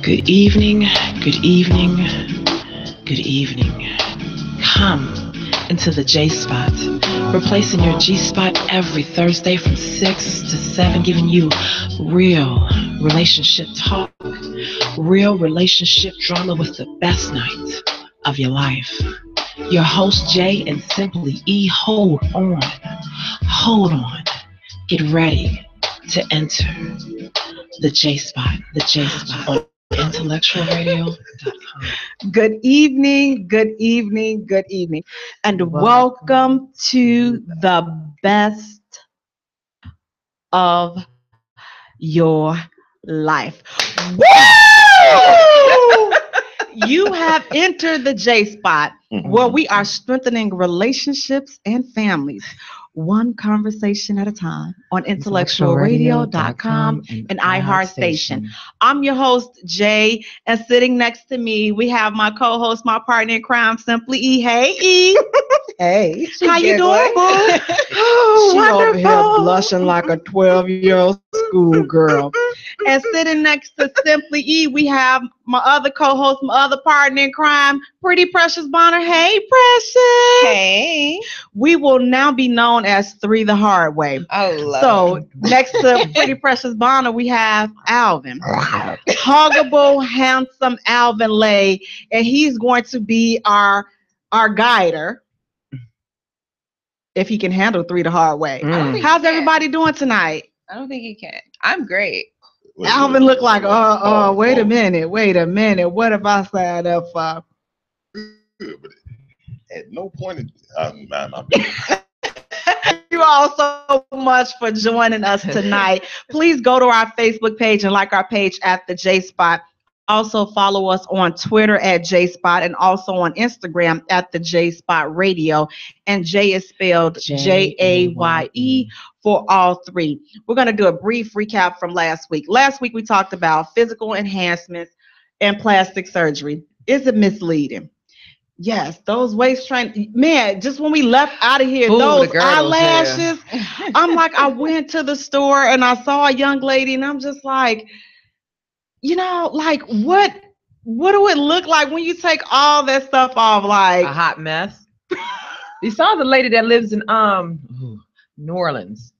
Good evening, good evening, good evening. Come into the Jaye Spot, replacing your G Spot every Thursday from 6 to 7, giving you real relationship talk, real relationship drama with the best night of your life. Your host, Jay and Simply E, hold on, get ready to enter the Jaye Spot on IntellectualRadio-Podcast. Good evening, and welcome to the best of your life. Woo! You have entered the Jaye Spot, where we are strengthening relationships and families, one conversation at a time, on IntellectualRadio.com and iHeartStation. I'm your host, Jay, and sitting next to me, we have my co-host, my partner in crime, Simply E. Hey, E. Hey, how you doing, boo? Oh, she wonderful. Over here blushing like a 12-year-old schoolgirl. And sitting next to Simply E, we have my other co-host, my other partner in crime, Pretty Precious Bonner. Hey, Precious. Hey. We will now be known as Three the Hard Way. Oh, Lord. So next to Pretty Precious Bonner, we have Alvin. Huggable, handsome Alvin Lay, and he's going to be our guider. If he can handle Three the Hard Way. How's everybody doing tonight? I don't think he can. I'm great. Alvin looked like, wait a minute. What have I signed up for? But at no point, Thank you all so much for joining us tonight. Please go to our Facebook page and like our page at the Jaye Spot. Also follow us on Twitter at Jaye Spot and also on Instagram at the Jaye Spot Radio. And Jay is spelled Jaye for all three. We're going to do a brief recap from last week. Last week we talked about physical enhancements and plastic surgery. Is it misleading? Yes, those waist train, man, just when we left out of here, those eyelashes, I'm like, I went to the store and I saw a young lady and I'm just like, you know, like what do it look like when you take all that stuff off? Like a hot mess. You saw the lady that lives in New Orleans,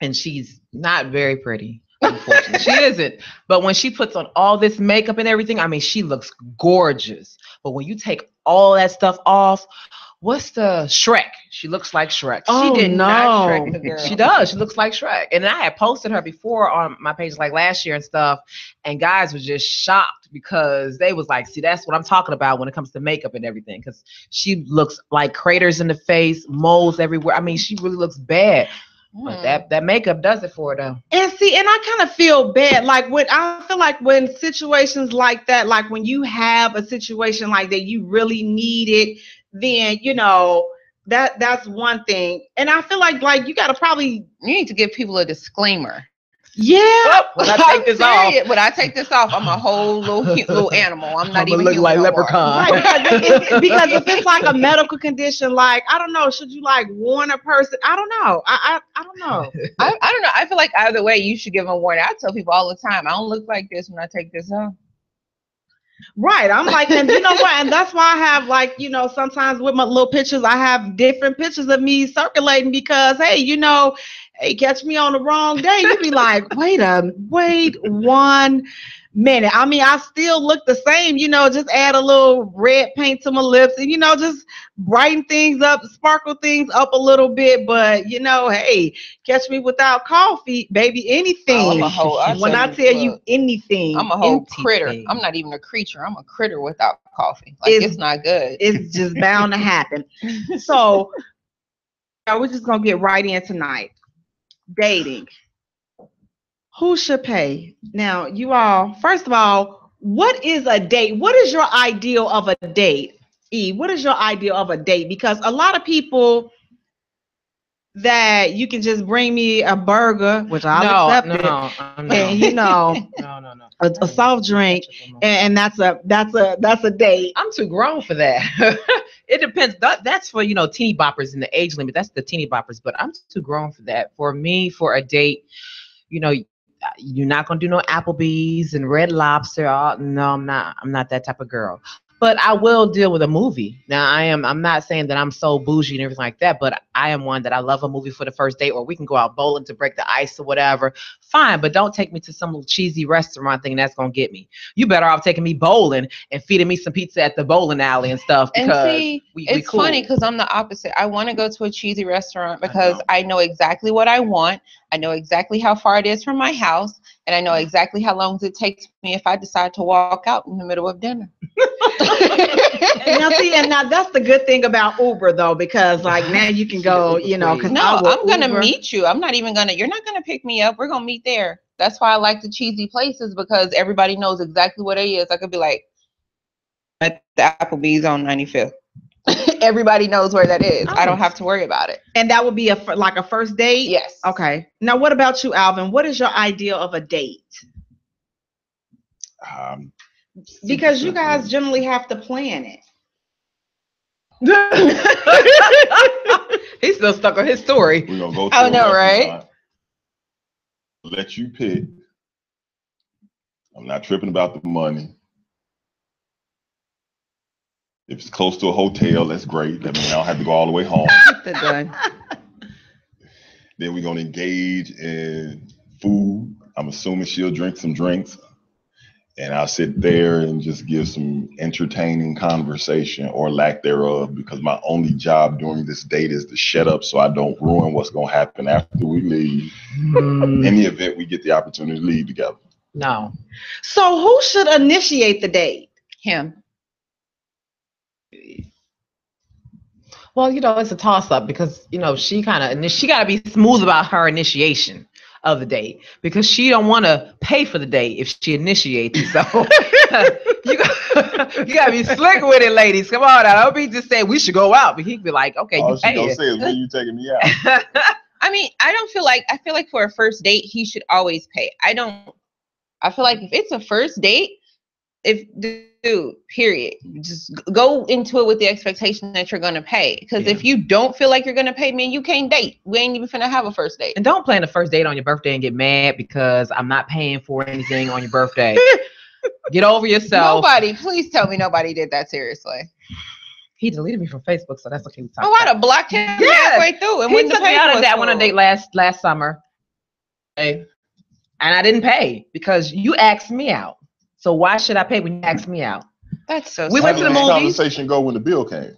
and she's not very pretty. Unfortunately, she isn't. But when she puts on all this makeup and everything, I mean, she looks gorgeous. But when you take all that stuff off, what's the Shrek? She looks like Shrek. Oh, she did not Shrek the girl. She does. She looks like Shrek. And I had posted her before on my page like last year and stuff. And guys were just shocked because they was like, see, that's what I'm talking about when it comes to makeup and everything. Because she looks like craters in the face, moles everywhere. I mean, she really looks bad. But that makeup does it for her though. And see, and I kind of feel bad. Like I feel like when situations like that, like when you have a situation like that, you really need it, then you know that's one thing. And I feel like you gotta you need to give people a disclaimer. Yeah. When I take this off, I'm a whole little animal. I'm not even look like leprechaun. Right, because if it's like a medical condition, like I don't know, should you like warn a person? I don't know. I don't know. I don't know. I feel like either way, you should give them a warning. I tell people all the time, I don't look like this when I take this off. Right. I'm like, and you know what? And that's why I have sometimes with my little pictures, I have different pictures of me circulating because, hey, catch me on the wrong day. You be like, wait 1 minute. I mean, I still look the same, just add a little red paint to my lips and, just brighten things up, sparkle things up a little bit. But, hey, catch me without coffee, baby, anything. When I tell you anything. I'm a whole critter. I'm not even a creature. I'm a critter without coffee. It's not good. It's just bound to happen. So we're just going to get right in tonight. Dating. Who should pay? Now, you all, first of all, what is a date? What is your ideal of a date? E, what is your ideal of a date? Because a lot of people that you can just bring me a burger, which I'll accept it, and a soft drink, and that's a date. I'm too grown for that. It depends. That's for teeny boppers in the age limit. That's the teeny boppers. But I'm too grown for that. For me, for a date, you're not gonna do no Applebee's and Red Lobster. No, I'm not. I'm not that type of girl. But I will deal with a movie. Now I'm not saying that I'm so bougie and everything like that, but I am one that I love a movie for the first date, or we can go out bowling to break the ice or whatever. Fine, but don't take me to some little cheesy restaurant thinking that's gonna get me. You better off taking me bowling and feeding me some pizza at the bowling alley and stuff. And Because see, we it's cool. funny because I'm the opposite. I want to go to a cheesy restaurant because I know exactly what I want. I know exactly how far it is from my house, and I know exactly how long it takes me if I decide to walk out in the middle of dinner. Now that's the good thing about Uber though, because like now you can go, you know, because No, I'm gonna meet you. I'm not even gonna. You're not gonna pick me up. We're gonna meet there. That's why I like the cheesy places, because everybody knows exactly what it is. I could be like at the Applebee's on 95th. Everybody knows where that is. I don't have to worry about it. And that would be like a first date? Yes. Okay. Now what about you, Alvin? What is your idea of a date? Because you guys generally have to plan it. He's still stuck on his story. We're gonna go to Oh no, right? Let you pick. I'm not tripping about the money. If it's close to a hotel, that's great. That means I don't have to go all the way home. Then we're gonna engage in food. I'm assuming she'll drink some drinks, and I'll sit there and just give some entertaining conversation or lack thereof, because my only job during this date is to shut up so I don't ruin what's gonna happen after we leave. In the event we get the opportunity to leave together. No. So who should initiate the date? Him. Well, you know, it's a toss-up because, you know, she got to be smooth about her initiation of the date, because she don't want to pay for the date if she initiates it. So you got to be slick with it, ladies. Come on now. Don't be just saying we should go out, but he'd be like, okay, all you she pay gonna it. say is, when you taking me out? I mean, I feel like for a first date, he should always pay. I feel like if it's a first date, period, just go into it with the expectation that you're going to pay. Because if you don't feel like you're going to pay, man, you can't date. We ain't even finna have a first date. And don't plan the first date on your birthday and get mad because I'm not paying for anything on your birthday. Get over yourself. Please tell me nobody did that seriously. He deleted me from Facebook, so that's okay. I'd have blocked him halfway through. And he took me out of that one on a date last summer. Okay. And I didn't pay because you asked me out. So why should I pay when you asked me out? That's so We went to the movies. movies. Conversation go when the bill came.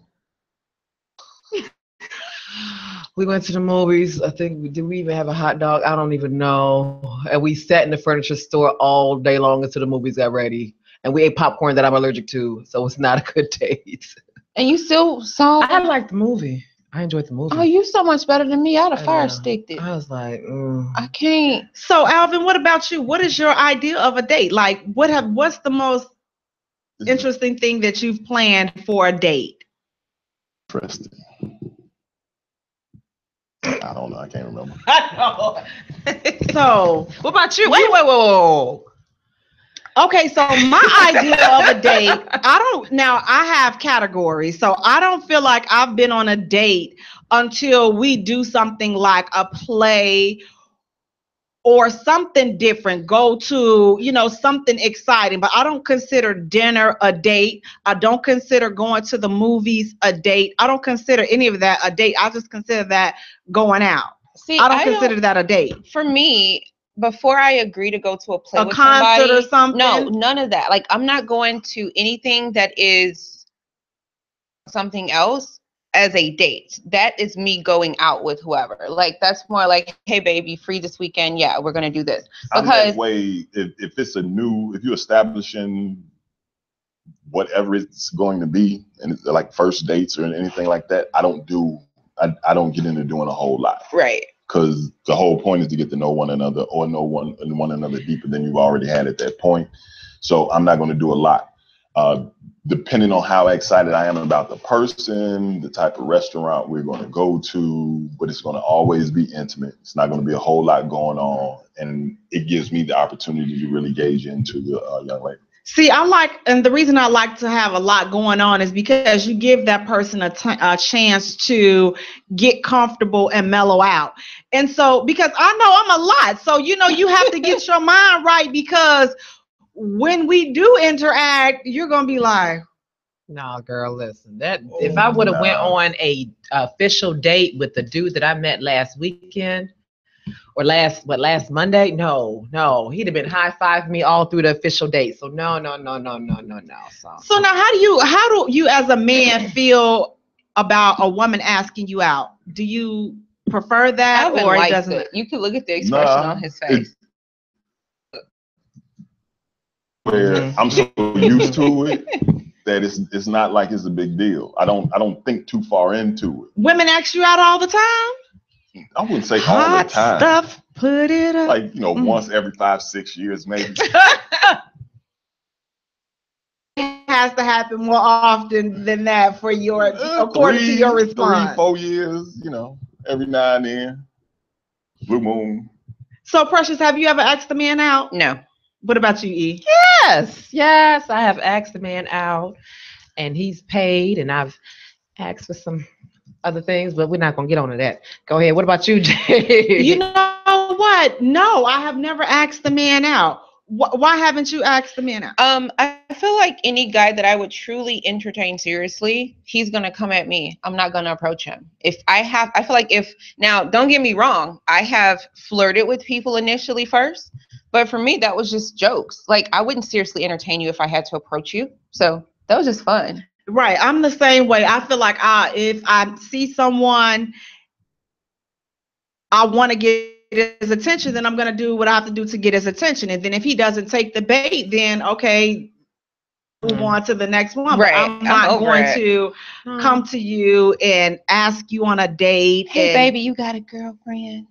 We went to the movies. I think did we even have a hot dog? I don't even know. And we sat in the furniture store all day long until the movies got ready. And we ate popcorn that I'm allergic to, so it's not a good date. And you still saw? I liked the movie. I enjoyed the movie. Oh, you so much better than me. I'd have fire sticked it. I was like, I can't. So Alvin, what about you? What is your idea of a date? Like, what's the most interesting thing that you've planned for a date? Interesting. I don't know. I can't remember. I know. So, what about you? Wait. Okay, so my idea of a date, I have categories. So I don't feel like I've been on a date until we do something like a play or something different, go to, something exciting. But I don't consider dinner a date. I don't consider going to the movies a date. I don't consider any of that a date. I just consider that going out. See, I don't consider that a date. For me, before I agree to go to a play with concert somebody, or something? No, none of that. Like, I'm not going to anything that is something else as a date. That is me going out with whoever. Like, that's more like, hey, baby, free this weekend? Yeah, we're going to do this. Because I'm that way, if you're establishing whatever it's going to be, and it's like first dates or anything like that, I don't get into doing a whole lot. Right. Because the whole point is to get to know one another or know one another deeper than you've already had at that point. So I'm not going to do a lot. Depending on how excited I am about the person, the type of restaurant we're going to go to, but it's going to always be intimate. It's not going to be a whole lot going on. And it gives me the opportunity to really gauge into the young lady. See, and the reason I like to have a lot going on is because you give that person a chance to get comfortable and mellow out. And so, because I know I'm a lot, so, you have to get your mind right, because when we do interact, you're going to be like, no, girl, listen, if I would have went on a official date with the dude that I met last weekend, or last Monday? No. He'd have been high-fiving me all through the official date. So no. So now how do you as a man feel about a woman asking you out? Do you prefer that, or it doesn't? You can look at the expression on his face. Where I'm so used to it that it's not like it's a big deal. I don't think too far into it. Women ask you out all the time? I wouldn't say all the time. Stuff, put it up. Like, once every 5-6 years, maybe. It has to happen more often than that for according to your response. 3-4 years, every now and then. Blue moon. So, Precious, have you ever asked a man out? No. What about you, E? Yes, I have asked a man out, and he's paid, and I've asked for some other things, but we're not going to get on to that. Go ahead. What about you, Jay? You know what? No, I have never asked the man out. Why haven't you asked the man out? I feel like any guy that I would truly entertain seriously, he's going to come at me. I'm not going to approach him. Now, don't get me wrong, I have flirted with people initially first, but for me, that was just jokes. Like, I wouldn't seriously entertain you if I had to approach you. So that was just fun. Right. I'm the same way. I feel like if I see someone, I want to get his attention, then I'm going to do what I have to do to get his attention. And then if he doesn't take the bait, then okay, move on to the next one. Right. But I'm not going to come to you and ask you on a date. Hey, baby, you got a girlfriend?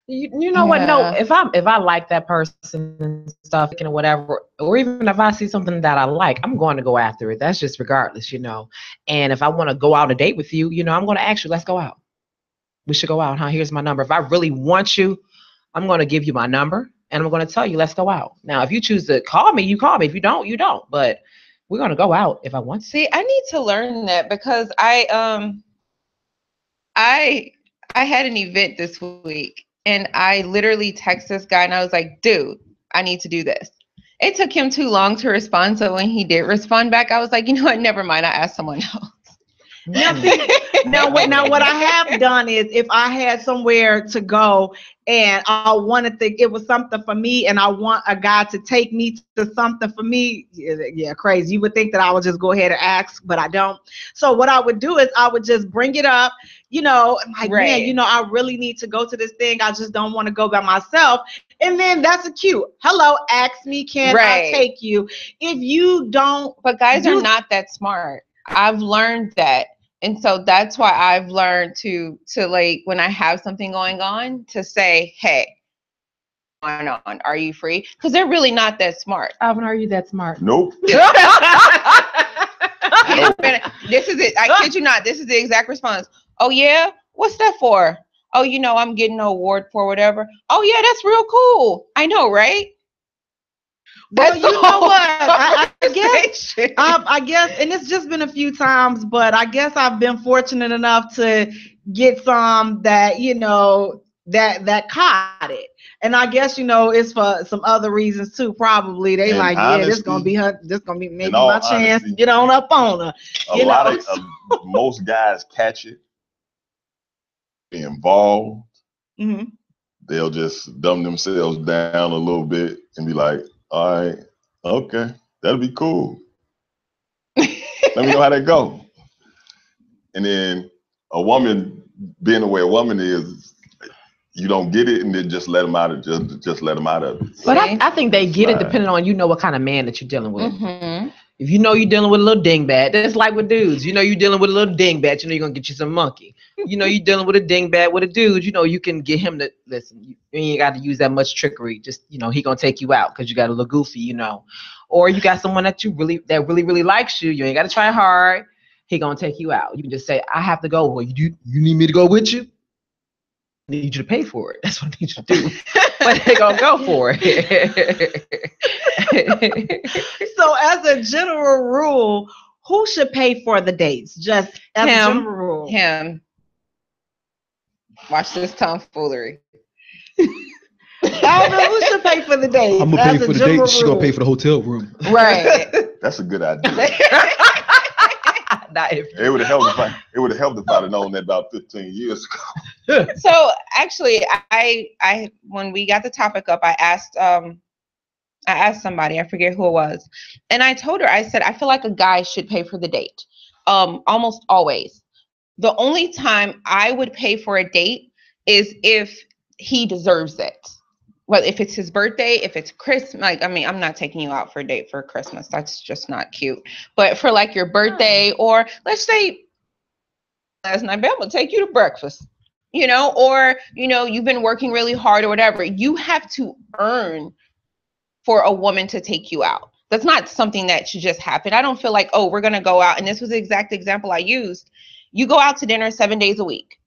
You know what? No, if I like that person and stuff and whatever, or even if I see something that I like, I'm going to go after it. That's just regardless, And if I want to go out on a date with you, I'm going to ask you, let's go out. We should go out, huh? Here's my number. If I really want you, I'm going to give you my number, and I'm going to tell you, let's go out. Now, if you choose to call me, you call me. If you don't, you don't. But we're going to go out if I want to. See, I need to learn that, because I had an event this week. And I literally texted this guy and I was like, dude, I need to do this. It took him too long to respond. So when he did respond back, I was like, you know what? Never mind. I asked someone else. Now, what I have done is if I had somewhere to go and I wanted to, it was something for me and I want a guy to take me to something for me. Yeah, crazy. You would think that I would just go ahead and ask, but I don't. So what I would do is I would just bring it up, I'm like, man, I really need to go to this thing. I just don't want to go by myself. And then that's a cue. Hello, ask me, can I take you? If you don't. But guys are not that smart. I've learned that. And so that's why I've learned to like, when I have something going on, to say, hey, what's going on? Are you free? Because they're really not that smart. Alvin, are you that smart? Nope. This is it. I kid you not. This is the exact response. Oh, yeah? What's that for? Oh, I'm getting an award for whatever. Oh, yeah, that's real cool. I know, right? Well, you know what? I guess, and it's just been a few times, but I guess I've been fortunate enough to get some that, that caught it. And I guess, it's for some other reasons too, probably. They and like, honestly, this gonna be maybe my chance to get on up on her. A lot of most guys catch it, be involved. Mm-hmm. They'll just dumb themselves down a little bit and be like, all right, okay, that'll be cool. Let me know how that go. And then a woman, being the way a woman is, you don't get it, and then just let them out of just let them out of it. But I think they get it depending on what kind of man that you're dealing with. Mm-hmm. If you're dealing with a little dingbat, that's like with dudes. You're dealing with a little dingbat, you're gonna get you some monkey. You're dealing with a dingbat with a dude, you can get him to listen. You ain't got to use that much trickery. Just he gonna take you out because you got a little goofy, Or you got someone that really likes you. You ain't got to try hard. He gonna take you out. You can just say, I have to go. Well, you need me to go with you? need you to pay for it. That's what I need you to do. But they gonna go for it. So as a general rule, who should pay for the dates? Just as a general rule. Him. Watch this tomfoolery. Alvin, who should pay for the dates? I'm gonna pay for the date. She's gonna pay for the hotel room. Right. That's a good idea. Not if It would have helped if I'd have known that about 15 years ago. So actually, I when we got the topic up, I asked somebody, I forget who it was, and I told her, I said, I feel like a guy should pay for the date, almost always. The only time I would pay for a date is if he deserves it. Well, if it's his birthday, if it's Christmas, like, I mean, I'm not taking you out for a date for Christmas. That's just not cute. But for like your birthday, or let's say last night, I'm gonna take you to breakfast, or, you've been working really hard or whatever. You have to earn for a woman to take you out. That's not something that should just happen. I don't feel like, oh, we're gonna go out. And this was the exact example I used. You go out to dinner 7 days a week,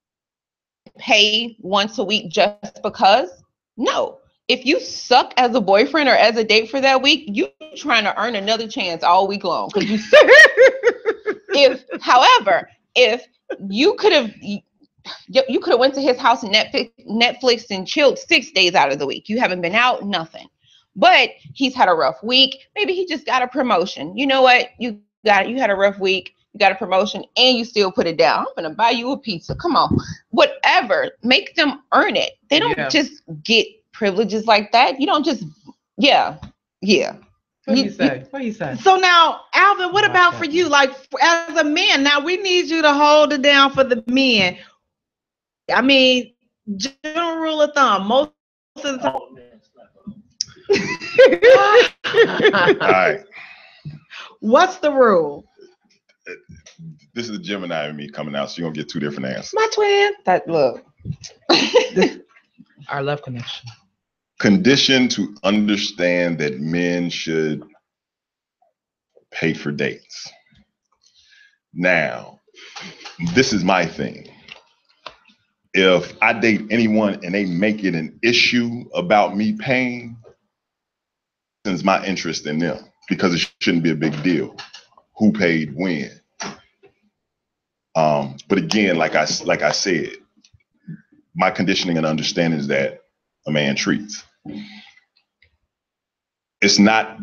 pay once a week just because? No. If you suck as a boyfriend or as a date for that week, you trying to earn another chance all week long because you suck. However, if you could have went to his house and Netflix and chilled 6 days out of the week. You haven't been out, nothing. But he's had a rough week. Maybe he just got a promotion. You know what? You had a rough week. You got a promotion and you still put it down. I'm gonna buy you a pizza. Come on, whatever. Make them earn it. They don't just get privileges like that. You don't just, yeah. What do you say? So now, Alvin, what about for you? Like, as a man, now we need you to hold it down for the men. I mean, general rule of thumb, most of the time. All right. What's the rule? This is the Gemini in me coming out, so you're gonna get two different answers. My twin. That look. Our love connection. Conditioned to understand that men should pay for dates. Now, this is my thing. If I date anyone and they make it an issue about me paying, it's my interest in them, because it shouldn't be a big deal. Who paid when? But again, like I said, my conditioning and understanding is that a man treats. It's not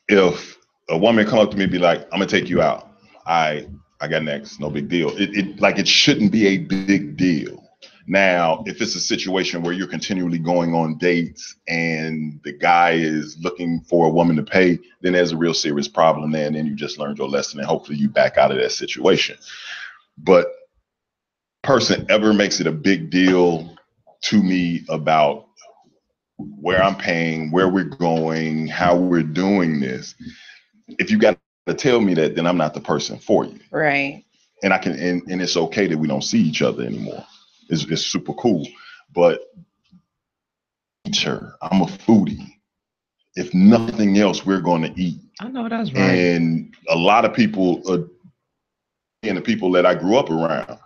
if a woman come up to me and be like, I'm gonna take you out. I got next, no big deal. It shouldn't be a big deal. Now, if it's a situation where you're continually going on dates and the guy is looking for a woman to pay, then there's a real serious problem there, and then you just learned your lesson and hopefully you back out of that situation. But person ever makes it a big deal to me about where I'm paying, where we're going, how we're doing this, if you got to tell me that, then I'm not the person for you. Right. And and it's okay that we don't see each other anymore. It's super cool. But I'm a foodie. If nothing else, we're going to eat. I know that's right. And a lot of people, and the people that I grew up around,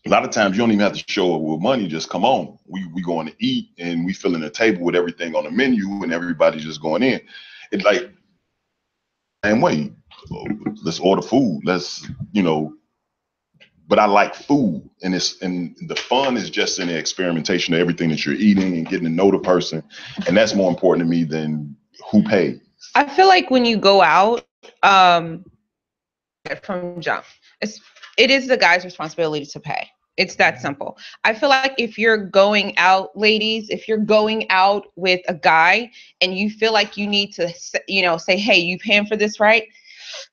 a lot of times you don't even have to show up with money. Just come on. We going to eat and we filling the table with everything on the menu and everybody's just going in. It's like, same way. Let's order food. But I like food, and the fun is just in the experimentation of everything that you're eating and getting to know the person. And that's more important to me than who pays. I feel like when you go out, from jump, it is the guy's responsibility to pay. It's that simple. I feel like if you're going out, ladies, if you're going out with a guy and you feel like you need to, say, hey, you paying for this, right?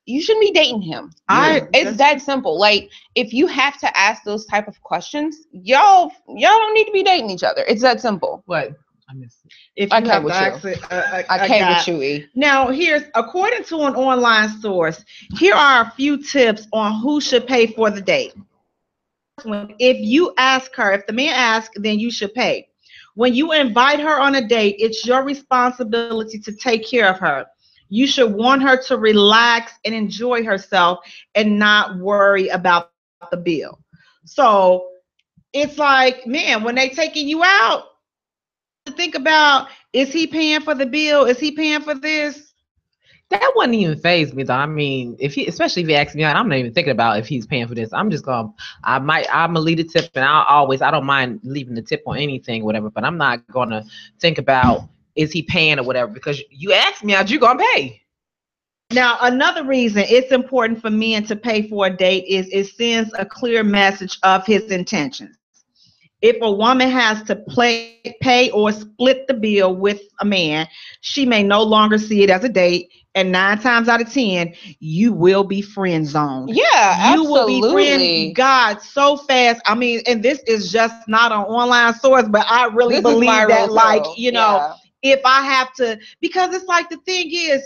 You shouldn't be dating him. It's that simple. Like, if you have to ask those type of questions, y'all don't need to be dating each other. It's that simple. What? I missed it. If you have to ask I came with you, E. Now, according to an online source, here are a few tips on who should pay for the date. If you ask her, if the man asks, then you should pay. When you invite her on a date, it's your responsibility to take care of her. You should want her to relax and enjoy herself and not worry about the bill. So it's like, man, when they taking you out, to think about, is he paying for the bill? Is he paying for this? That wouldn't even faze me though. I mean, especially if he asks me out, I'm not even thinking about if he's paying for this. I'm just I'm gonna leave a tip, and I don't mind leaving the tip on anything, whatever. But I'm not gonna think about is he paying or whatever, because you ask me out, you gonna pay. Now, another reason it's important for men to pay for a date is it sends a clear message of his intentions. If a woman has to pay or split the bill with a man, she may no longer see it as a date, and 9 times out of 10, you will be friend zoned. Yeah, you absolutely. will be friend God so fast. I mean, and this is just not an online source, but I really This believe that, like, you know, yeah. if I have to, because it's like, the thing is,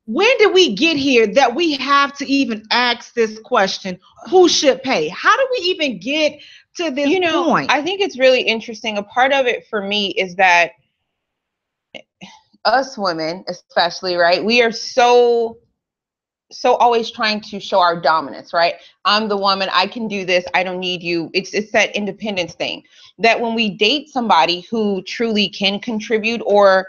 when did we get here that we have to even ask this question, who should pay? How do we even get to this point? I think it's really interesting. A part of it for me is that us women, especially, right, we are so always trying to show our dominance, right? I'm the woman, I can do this, I don't need you. It's that independence thing, that when we date somebody who truly can contribute, or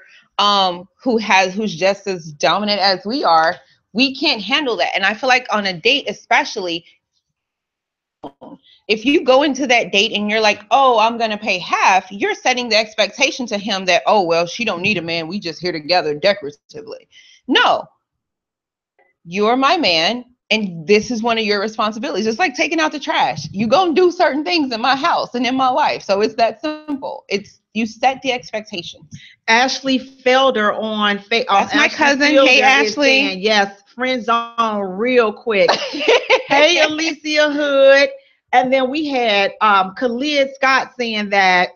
who's just as dominant as we are, we can't handle that. And I feel like on a date, especially, if you go into that date and you're like, oh, I'm going to pay half, you're setting the expectation to him that, oh, well, she don't need a man, we just here together decoratively. No, you're my man, and this is one of your responsibilities. It's like taking out the trash. You gonna do certain things in my house and in my life. So it's that simple. It's, you set the expectations. Ashley Felder on that's my Ashley cousin. Felder Hey, Ashley. saying, yes, friend zone real quick. Hey, Alicia Hood. And then we had Khalid Scott saying that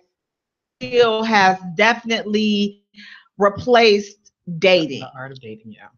Bill has definitely replaced dating. The art of dating, yeah.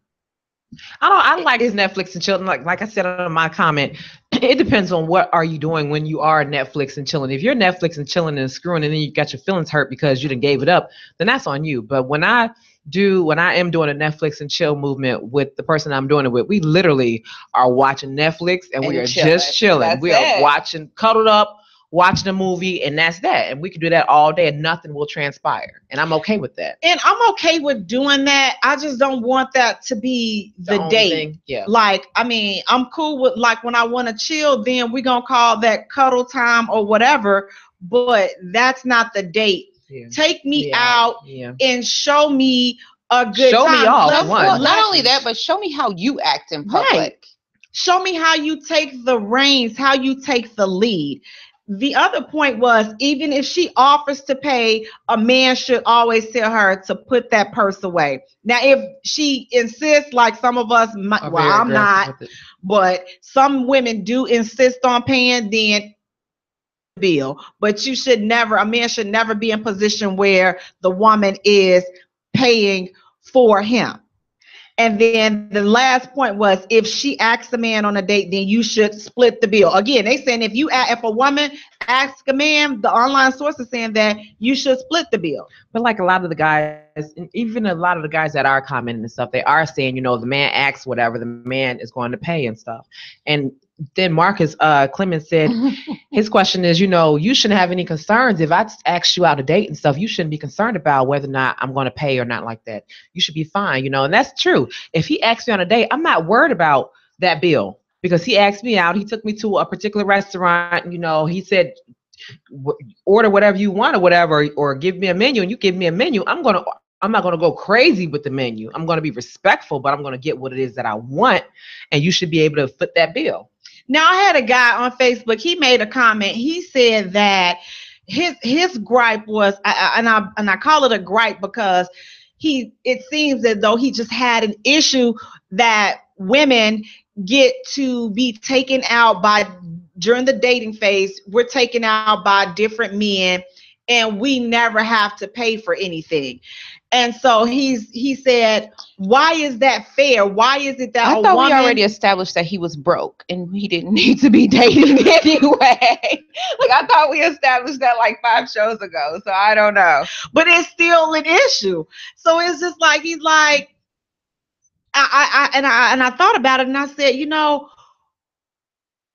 I like Netflix and chilling. Like I said on my comment, it depends on what are you doing when you are Netflix and chilling. If you're Netflix and chilling and screwing, and then you got your feelings hurt because you didn't gave it up, then that's on you. But when I am doing a Netflix and chill movement with the person I'm doing it with, we literally are watching Netflix and we are just chilling. We are watching, cuddled up, watching a movie, and that's that. And we can do that all day and nothing will transpire. And I'm okay with that. And I'm okay with doing that. I just don't want that to be the date. Thing. Yeah. Like, I mean, I'm cool with, like, when I want to chill, then we're going to call that cuddle time or whatever. But that's not the date. Yeah. Take me out and show me a good show time. Me off. Not only that, but show me how you act in public. Right. Show me how you take the reins, how you take the lead. The other point was, even if she offers to pay, a man should always tell her to put that purse away. Now, if she insists, like some of us, well, I'm not, but some women do insist on paying, then bill. But you should never, a man should never be in position where the woman is paying for him. And then the last point was, if she asks a man on a date, then you should split the bill. Again, they saying if a woman asks a man, the online source is saying that you should split the bill. But like a lot of the guys, even a lot of the guys that are commenting and stuff, they are saying, the man asks whatever, the man is going to pay and stuff. And then Marcus Clemens said, his question is, you shouldn't have any concerns. If I ask you out a date and stuff, you shouldn't be concerned about whether or not I'm going to pay or not like that. You should be fine, and that's true. If he asks me on a date, I'm not worried about that bill, because he asked me out. He took me to a particular restaurant. He said, order whatever you want or whatever, or give me a menu, and you give me a menu. I'm not going to go crazy with the menu. I'm going to be respectful, but I'm going to get what it is that I want, and you should be able to foot that bill. Now, I had a guy on Facebook. He made a comment. He said that his gripe was, and I call it a gripe because it seems as though he just had an issue that women get to be taken out during the dating phase. We're taken out by different men, and we never have to pay for anything. And so he said, why is that fair? Why is it that I thought we already established that he was broke and he didn't need to be dating anyway? Like, I thought we established that like 5 shows ago. So I don't know. But it's still an issue. So it's just like, he's like, I thought about it and I said,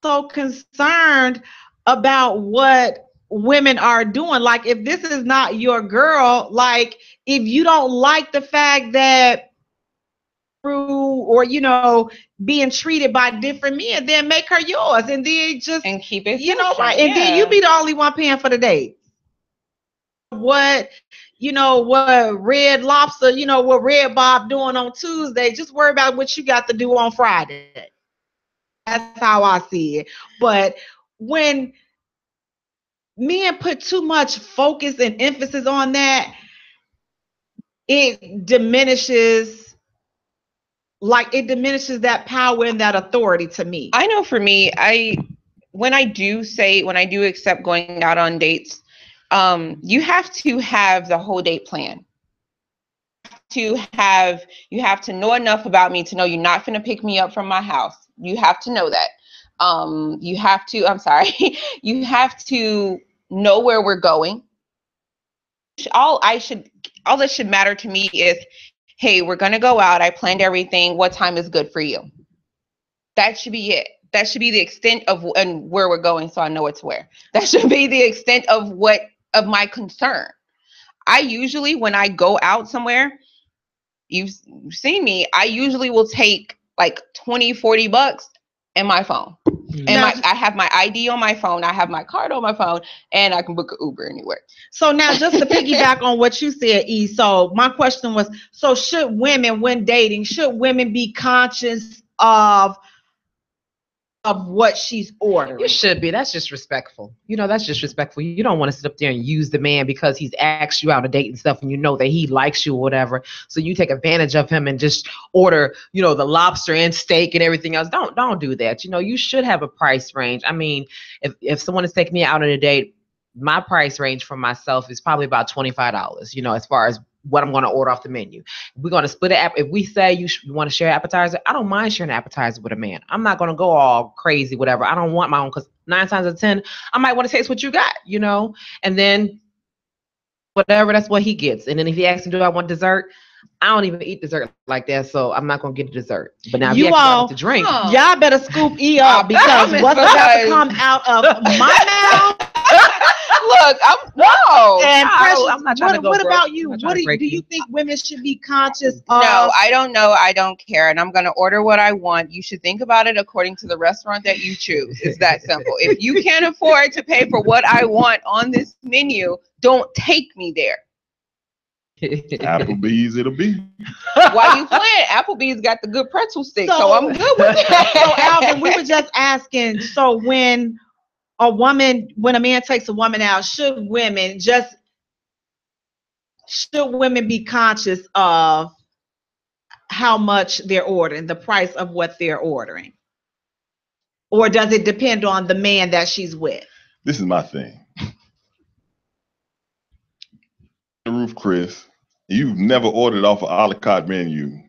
so concerned about what women are doing. Like, if this is not your girl, like, if you don't like the fact that or being treated by different men, then make her yours, and then just and keep it right, and then you be the only one paying for the date. What Red Lobster, what Red Bob doing on Tuesday, just worry about what you got to do on Friday. That's how I see it. But when men put too much focus and emphasis on that, it diminishes that power and that authority to me. I know for me, when I do accept going out on dates, you have to have the whole date plan. You have to know enough about me to know you're not going to pick me up from my house. You have to know that. You have to know where we're going. All that should matter to me is, hey, we're going to go out. I planned everything. What time is good for you? That should be it. That should be the extent of and where we're going, so I know it's where. That should be the extent of my concern. I usually, when I go out somewhere, you've seen me, I usually will take like $20-$40 and my phone. And I have my ID on my phone, I have my card on my phone, and I can book an Uber anywhere. So now, just to piggyback on what you said, E, so my question was, so should women, when dating, be conscious of what she's ordering? You should be. That's just respectful. That's just respectful. You don't want to sit up there and use the man because he's asked you out on a date and stuff, and you know that he likes you or whatever. So you take advantage of him and just order, the lobster and steak and everything else. Don't do that. You should have a price range. I mean, if someone is taking me out on a date, my price range for myself is probably about $25, as far as what I'm going to order off the menu. We're going to split it. If we say you want to share appetizer, I don't mind sharing appetizer with a man. I'm not going to go all crazy, whatever. I don't want my own, because 9 times out of 10, I might want to taste what you got, and then whatever, that's what he gets. And then if he asks me, do I want dessert? I don't even eat dessert like that, so I'm not going to get a dessert. But now if you all to drink, y'all better scoop E up, because what's about to come out of my mouth. Look, I'm not trying to go. What about you? What do you think women should be conscious of? No, I don't know. I don't care. And I'm going to order what I want. You should think about it according to the restaurant that you choose. It's that simple. If you can't afford to pay for what I want on this menu, don't take me there. Applebee's, it'll be. Why you playing? Applebee's got the good pretzel stick, so I'm good with that. So Alvin, we were just asking, so when a man takes a woman out, should women be conscious of how much they're ordering, the price of what they're ordering? Or does it depend on the man that she's with? This is my thing. Roof, Chris, you've never ordered off an a la carte menu.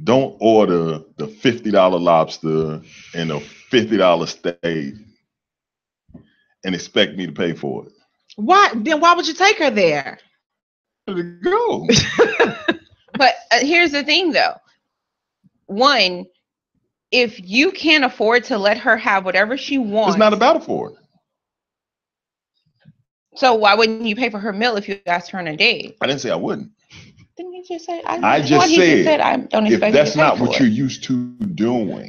Don't order the $50 lobster and a $50 steak and expect me to pay for it. Why? Then why would you take her there? To go. But here's the thing, though. One, if you can't afford to let her have whatever she wants, it's not about afford. So why wouldn't you pay for her meal if you asked her on a date? I didn't say I wouldn't. Didn't you just say? I just said I don't expect if that's you to pay not for what it. you're used to doing,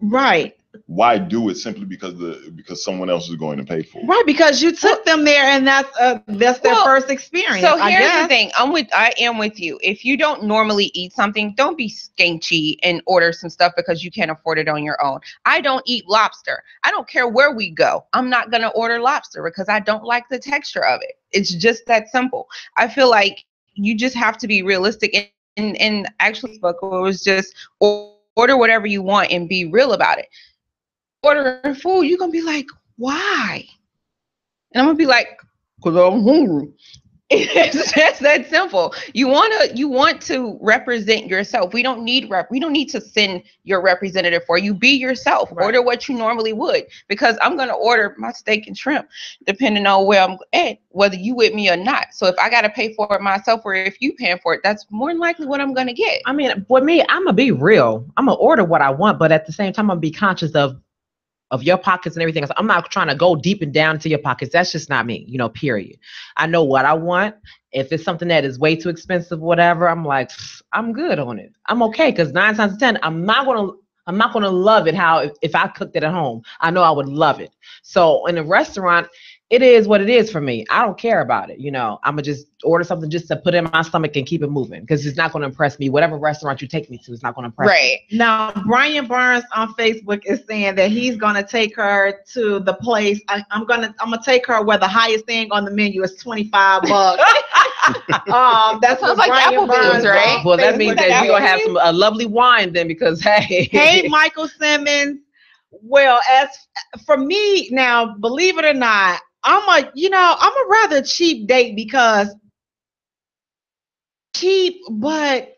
right? Why do it simply because someone else is going to pay for it? Right, because you took them there, and that's their first experience. So here's the thing. I am with you. If you don't normally eat something, don't be stingy and order some stuff because you can't afford it on your own. I don't eat lobster. I don't care where we go. I'm not gonna order lobster because I don't like the texture of it. It's just that simple. I feel like you just have to be realistic and actually, it was just order whatever you want and be real about it. Ordering food, you're gonna be like, why? And I'm gonna be like, because I'm hungry. It's just that simple. You want to represent yourself. We don't need to send your representative for you. Be yourself. Right. Order what you normally would, because I'm gonna order my steak and shrimp depending on where I'm at, whether you with me or not. So if I gotta pay for it myself, or if you paying for it, that's more than likely what I'm gonna get. I mean, with me, I'm gonna be real. I'm gonna order what I want, but at the same time, I'm gonna be conscious of of your pockets and everything else. I'm not trying to go deep and down into your pockets. That's just not me, period. I know what I want. If it's something that is way too expensive, whatever, I'm like, I'm good on it. I'm okay, because 9 times out of 10, I'm not gonna love it how if I cooked it at home. I know I would love it. So in a restaurant, it is what it is for me. I don't care about it. I'm gonna just order something just to put in my stomach and keep it moving, because it's not gonna impress me. Whatever restaurant you take me to, it's not gonna impress me. Right. Now, Brian Burns on Facebook is saying that he's gonna take her to the place. I'm gonna take her where the highest thing on the menu is $25. That sounds like Applebee's, right? Well, that means that we're gonna have a lovely wine then, because hey. Hey, Michael Simmons. Well, as for me now, believe it or not, I'm a rather cheap date, because cheap, but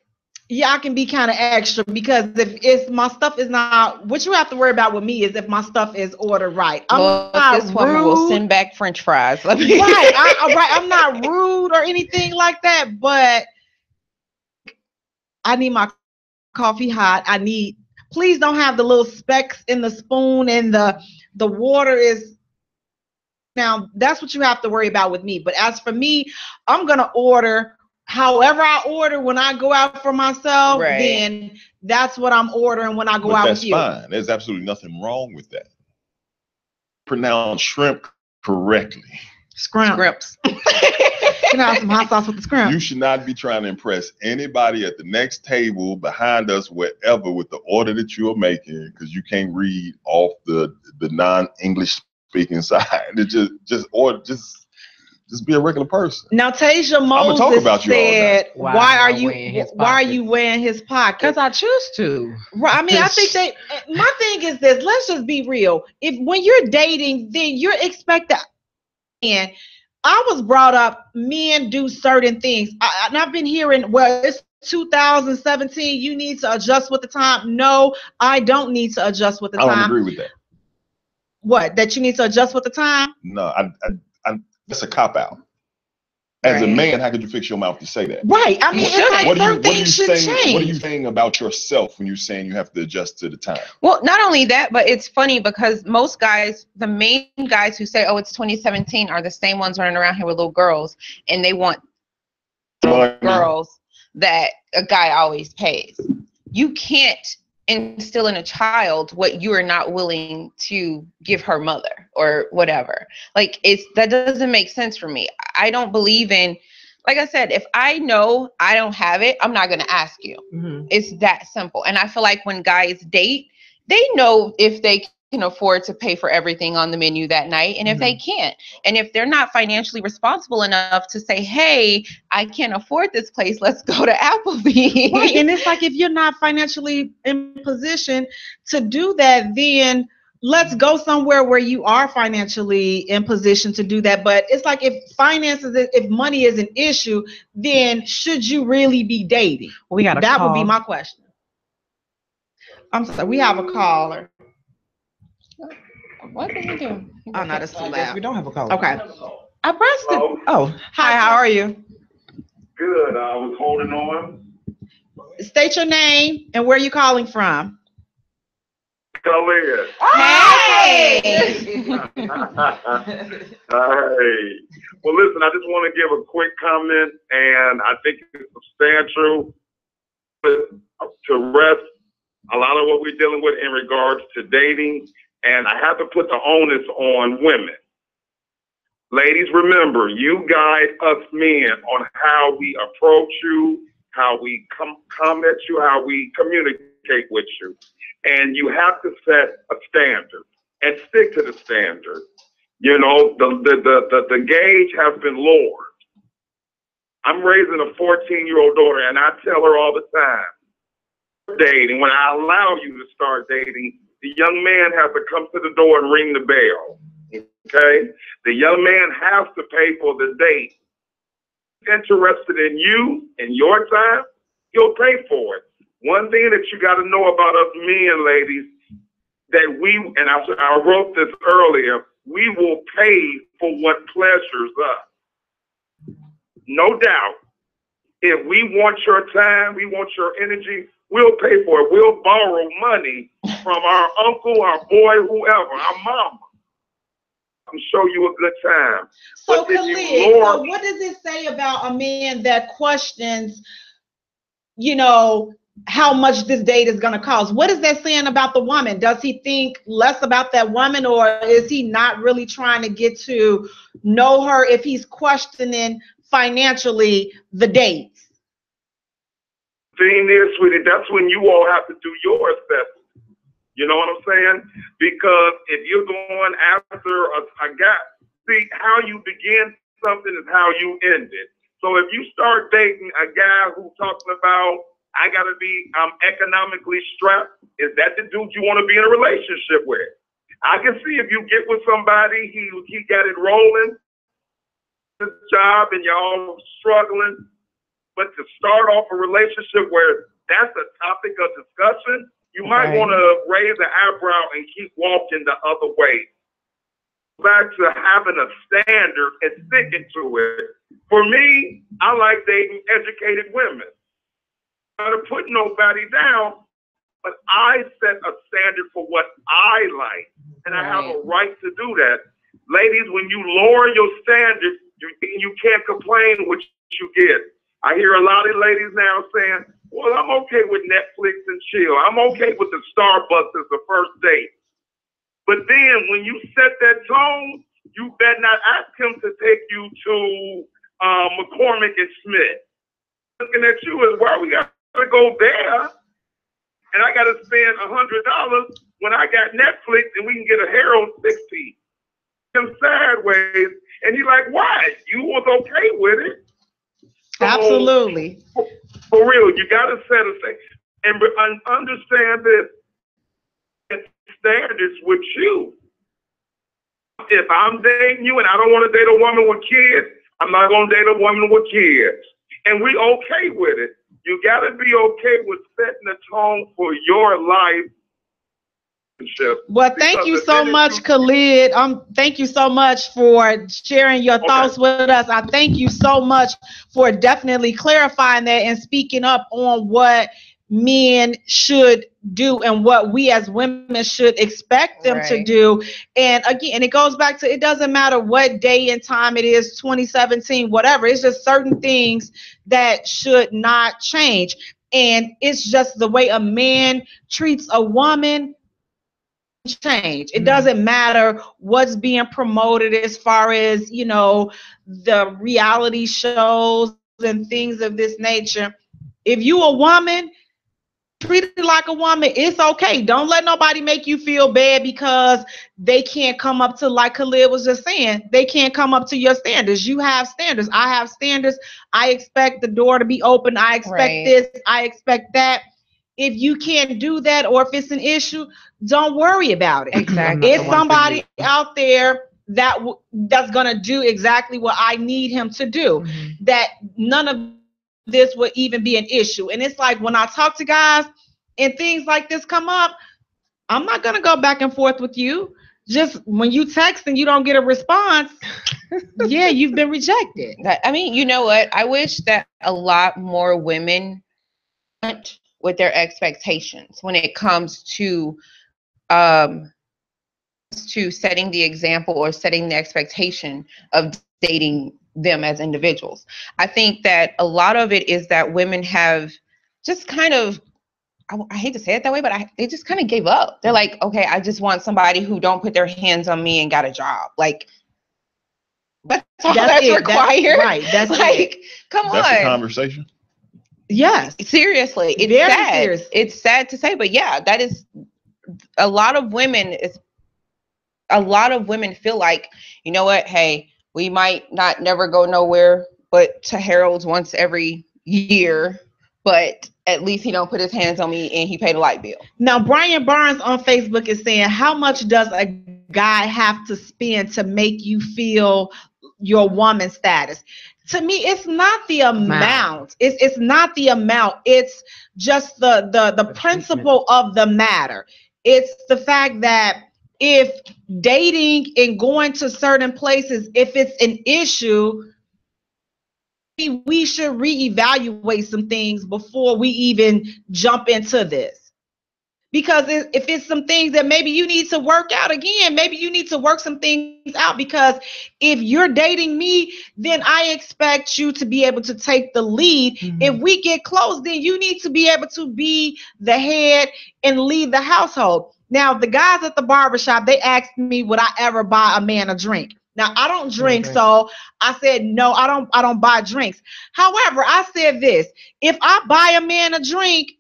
yeah, I can be kind of extra, because if my stuff is not, what you have to worry about with me is if my stuff is ordered right. This woman will send back French fries. Right, I'm not rude or anything like that, but I need my coffee hot. Please don't have the little specks in the spoon, and the water is. Now, that's what you have to worry about with me. But as for me, I'm going to order however I order when I go out for myself. Right. Then that's what I'm ordering when I go out with you. That's fine. There's absolutely nothing wrong with that. Pronounce shrimp correctly. Scrimps. Have some hot sauce with the scrimp. You should not be trying to impress anybody at the next table, behind us, wherever, with the order that you are making, because you can't read off the non-English speaking side. Just be a regular person. Now, Tasia Moses said, "Why are you wearing his pocket?" Because I choose to. Right. I mean, I think my thing is this. Let's just be real. When you're dating, then you're expected. And I was brought up, men do certain things. And I've been hearing, well, it's 2017. You need to adjust with the time. No, I don't need to adjust with the time. I don't agree with that. What? That you need to adjust with the time? No, that's a cop-out. As a man, how could you fix your mouth to say that? Right. I mean, certain things should change. What are you saying about yourself when you're saying you have to adjust to the time? Well, not only that, but it's funny because most guys, the main guys who say, oh, it's 2017, are the same ones running around here with little girls, and they want girls that a guy always pays. You can't instill in a child what you are not willing to give her mother or whatever. Like, that doesn't make sense for me. I don't believe in, like I said, if I know I don't have it, I'm not going to ask you. Mm-hmm. It's that simple. And I feel like when guys date, they know if they can afford to pay for everything on the menu that night, and if they can't, and if they're not financially responsible enough to say, hey, I can't afford this place, let's go to Applebee's. Right. And it's like, if you're not financially in position to do that, then let's go somewhere where you are financially in position to do that. But it's like, if money is an issue, then should you really be dating? That would be my question. I'm sorry, we have a caller. What did we do? Oh, no, that's too loud. We don't have a caller. Okay. I pressed it. Oh, hi, how are you? Good. I was holding on. State your name and where you calling from. Khalid. Hey! Hey. Well, listen, I just want to give a quick comment, and I think it's substantial to rest a lot of what we're dealing with in regards to dating. And I have to put the onus on women. Ladies, remember, you guide us men on how we approach you, how we come at you, how we communicate with you. And you have to set a standard and stick to the standard. You know, the gauge has been lowered. I'm raising a 14-year-old daughter, and I tell her all the time, dating, when I allow you to start dating, the young man has to come to the door and ring the bell, okay? The young man has to pay for the date. If he's interested in you and your time, he'll pay for it. One thing that you got to know about us men, ladies, that and I wrote this earlier, we will pay for what pleasures us. No doubt. If we want your time, we want your energy, We'll pay for it. We'll borrow money from our uncle, our boy, whoever, our mama. I'm show you a good time. So, But if Khalid, you so what does it say about a man that questions, you know, how much this date is going to cost? What is that saying about the woman? Does he think less about that woman, or is he not really trying to get to know her if he's questioning financially the dates? thing is, sweetie, that's when you all have to do your assessment. You know what I'm saying? Because if you're going after a guy, see, how you begin something is how you end it. So if you start dating a guy who's talking about, I'm economically strapped, is that the dude you want to be in a relationship with? I can see if you get with somebody, he got it rolling, his job, and y'all struggling. But to start off a relationship where that's a topic of discussion, you might want to raise an eyebrow and keep walking the other way. Back to having a standard and sticking to it. For me, I like dating educated women. I'm not putting nobody down, but I set a standard for what I like, and I have a right to do that. Ladies, when you lower your standard, you can't complain what you get. I hear a lot of ladies now saying, well, I'm okay with Netflix and chill. I'm okay with the Starbucks as the first date. But then when you set that tone, you better not ask him to take you to McCormick and Smith. Looking at you as, why we got to go there? And I got to spend $100 when I got Netflix and we can get a Harold 6-piece. Him sideways. And he's like, why? You was okay with it. So, absolutely. For real, you got to set a thing. And understand this standards with you. If I'm dating you and I don't want to date a woman with kids, I'm not going to date a woman with kids. And we okay with it. You got to be okay with setting the tone for your life. Well, thank you so much, Khalid. Thank you so much for sharing your thoughts with us. I thank you so much for definitely clarifying that and speaking up on what men should do and what we as women should expect them to do. And again, it goes back to, it doesn't matter what day and time it is, 2017, whatever. It's just certain things that should not change. And it's just the way a man treats a woman change. It doesn't matter what's being promoted as far as, you know, the reality shows and things of this nature. If you a woman, treat it like a woman. It's okay. Don't let nobody make you feel bad because they can't come up to, like Khalid was just saying, they can't come up to your standards. You have standards. I have standards. I expect the door to be open. I expect this. I expect that. If you can't do that, or if it's an issue, don't worry about it. Exactly. It's somebody out there that's gonna do exactly what I need him to do. That none of this would even be an issue. And it's like when I talk to guys and things like this come up, I'm not gonna go back and forth with you. Just when you text and you don't get a response, yeah, you've been rejected. I mean, you know what? I wish that a lot more women went with their expectations when it comes to setting the example or setting the expectation of dating them as individuals. I think that a lot of it is that women have just kind of, I hate to say it that way, but they just kind of gave up. They're like, okay, I just want somebody who don't put their hands on me and got a job. Like, that's all that's required. That's like, come on. That's a conversation. Yes. Seriously. It's very sad. Serious. It's sad to say, but yeah, that is a lot of women feel like, you know what? Hey, we might not never go nowhere, but to Harold's once every year, but at least he don't put his hands on me and he paid a light bill. Now, Brian Barnes on Facebook is saying, how much does a guy have to spend to make you feel your woman status? To me, it's not the amount. It's not the amount. It's just the principle of the matter. It's the fact that if dating and going to certain places, if it's an issue, we should reevaluate some things before we even jump into this. Because if it's some things that maybe you need to work out again, maybe you need to work some things out, because if you're dating me, then I expect you to be able to take the lead. Mm-hmm. If we get close, then you need to be able to be the head and lead the household. Now, the guys at the barbershop, they asked me, would I ever buy a man a drink? Now, I don't drink, so I said, no, I don't buy drinks. However, I said this, if I buy a man a drink,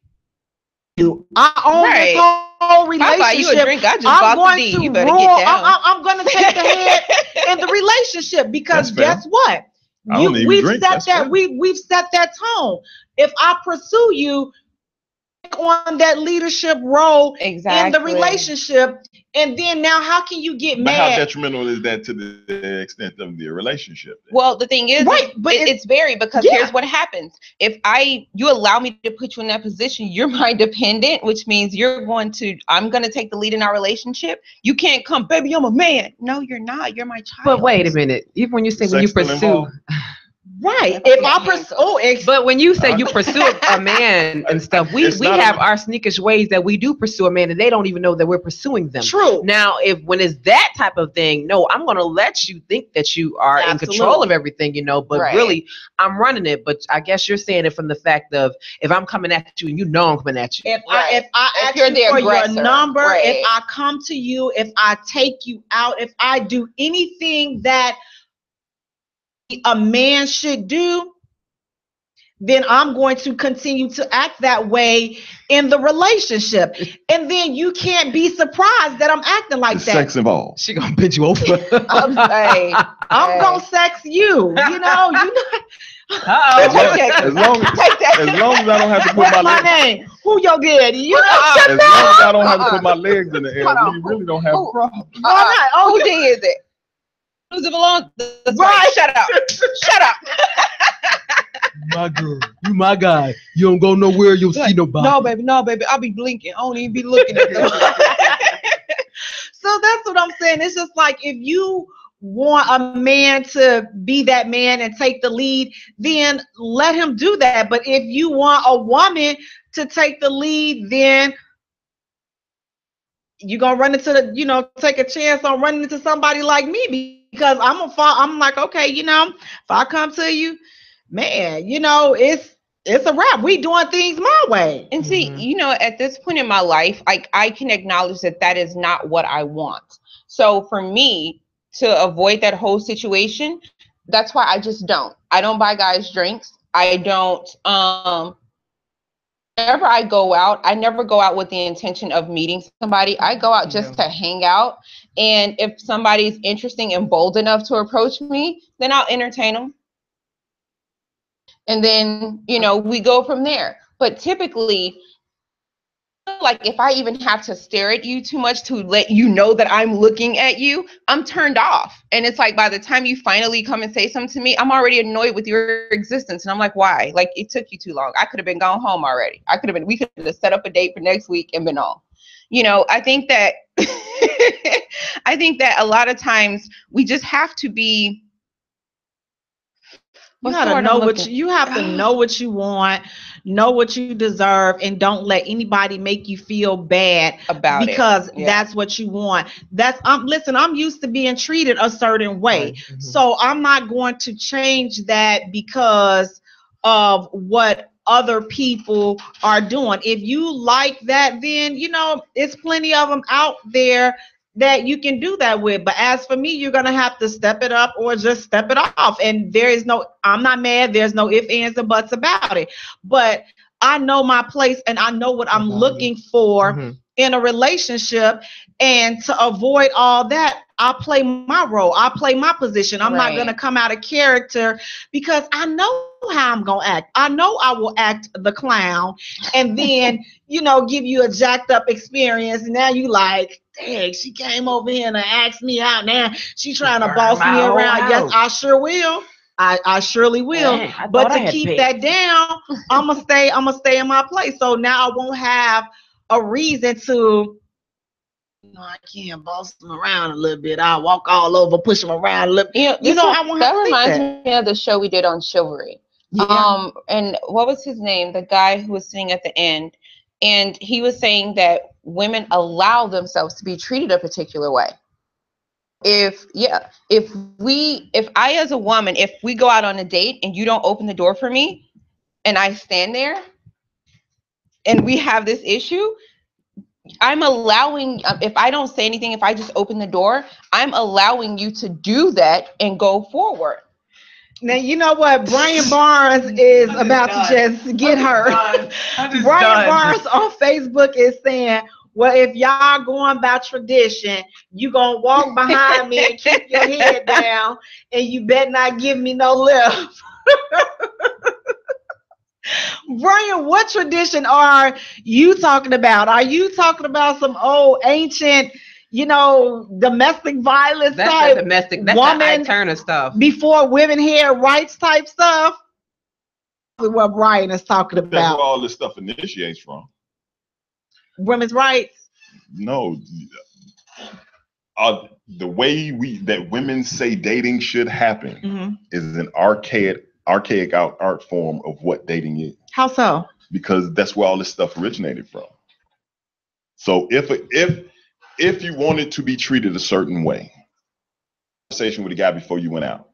I own this whole relationship. If I buy you a drink, I just I'm bought the D. You better get down. I'm going to take the head in the relationship, because guess what? We've set that tone. If I pursue you on that leadership role in the relationship, and then now how can you get mad? But how detrimental is that to the extent of the relationship? Then? Well, the thing is, it's very, because here's what happens. If you allow me to put you in that position, you're my dependent, which means I'm going to take the lead in our relationship. You can't come, baby, I'm a man. No, you're not. You're my child. But wait a minute. Even when you say when you pursue. Right. If I pursue, but when you say you pursue a man and stuff, we have our sneakish ways that we do pursue a man, and they don't even know that we're pursuing them. True. Now, when it's that type of thing, no, I'm going to let you think that you are in control of everything, but really I'm running it. But I guess you're saying it from the fact of, if I'm coming at you and you know I'm coming at you. If I ask you for your number, if I come to you, if I take you out, if I do anything that a man should do, then I'm going to continue to act that way in the relationship. And then you can't be surprised that I'm acting like that. Sex involved. She gonna bend you over. I'm gonna sex you. As long as I don't have to put my name. Who your daddy? As long as I don't have to put my legs in the air, you really don't have a problem. Who is it? Who's it belong? Right. Shut up. Shut up. My girl, you my guy. You don't go nowhere, you'll see nobody. No, baby. I'll be blinking. I don't even be looking at them. So that's what I'm saying. It's just like, if you want a man to be that man and take the lead, then let him do that. But if you want a woman to take the lead, then you're gonna run into take a chance on running into somebody like me, because I'm like, okay, if I come to you, man, it's a wrap. We doing things my way. And see, at this point in my life, I can acknowledge that is not what I want. So for me to avoid that whole situation, that's why I just don't. I don't buy guys drinks. I don't whenever I go out, I never go out with the intention of meeting somebody. I go out just to hang out. And if somebody's interesting and bold enough to approach me, then I'll entertain them. And then, we go from there. But typically, like, if I even have to stare at you too much to let you know that I'm looking at you, I'm turned off. And it's like, by the time you finally come and say something to me, I'm already annoyed with your existence. And I'm like, why? Like, it took you too long. I could have been gone home already. We could have set up a date for next week and been on. I think that a lot of times we just have to be. You have to know what you want, know what you deserve, and don't let anybody make you feel bad about it, because that's what you want. Listen, I'm used to being treated a certain way. Mm-hmm. So I'm not going to change that because of what other people are doing. If you like that, then it's plenty of them out there that you can do that with. But as for me, you're going to have to step it up or just step it off. And I'm not mad. There's no ifs, ands, and buts about it. But I know my place, and I know what I'm looking for in a relationship. And to avoid all that, I play my role. I play my position. I'm not going to come out of character, because I know how I'm going to act. I know I will act the clown and then, give you a jacked up experience. And now you like, dang, she came over here and asked me out. Now she trying to boss me around. Yes, I sure will. I surely will. Dang, but to keep that down, I'm gonna stay in my place. So now I won't have a reason to, I can't boss him around a little bit. I'll walk all over, push him around a little bit. I won't have that. Reminds me of the show we did on chivalry. Yeah. And what was his name? The guy who was sitting at the end, and he was saying that women allow themselves to be treated a particular way. If I as a woman, if we go out on a date and you don't open the door for me, and I stand there, and we have this issue, I'm allowing, if I don't say anything, if I just open the door, I'm allowing you to do that and go forward. Now, you know what? Brian Barnes is about to just get her. Brian Barnes on Facebook is saying, well, if y'all going by tradition, you going to walk behind me and keep your head down, and you better not give me no lift. Brian, what tradition are you talking about? Are you talking about some old ancient, domestic violence type domestic, that's woman the Turner stuff before women had rights type stuff? What Brian is talking That's about. where all this stuff initiates from. Women's rights. No, the way that women say dating should happen is an archaic art form of what dating is. How so? Because that's where all this stuff originated from. So if you wanted to be treated a certain way, conversation with a guy before you went out,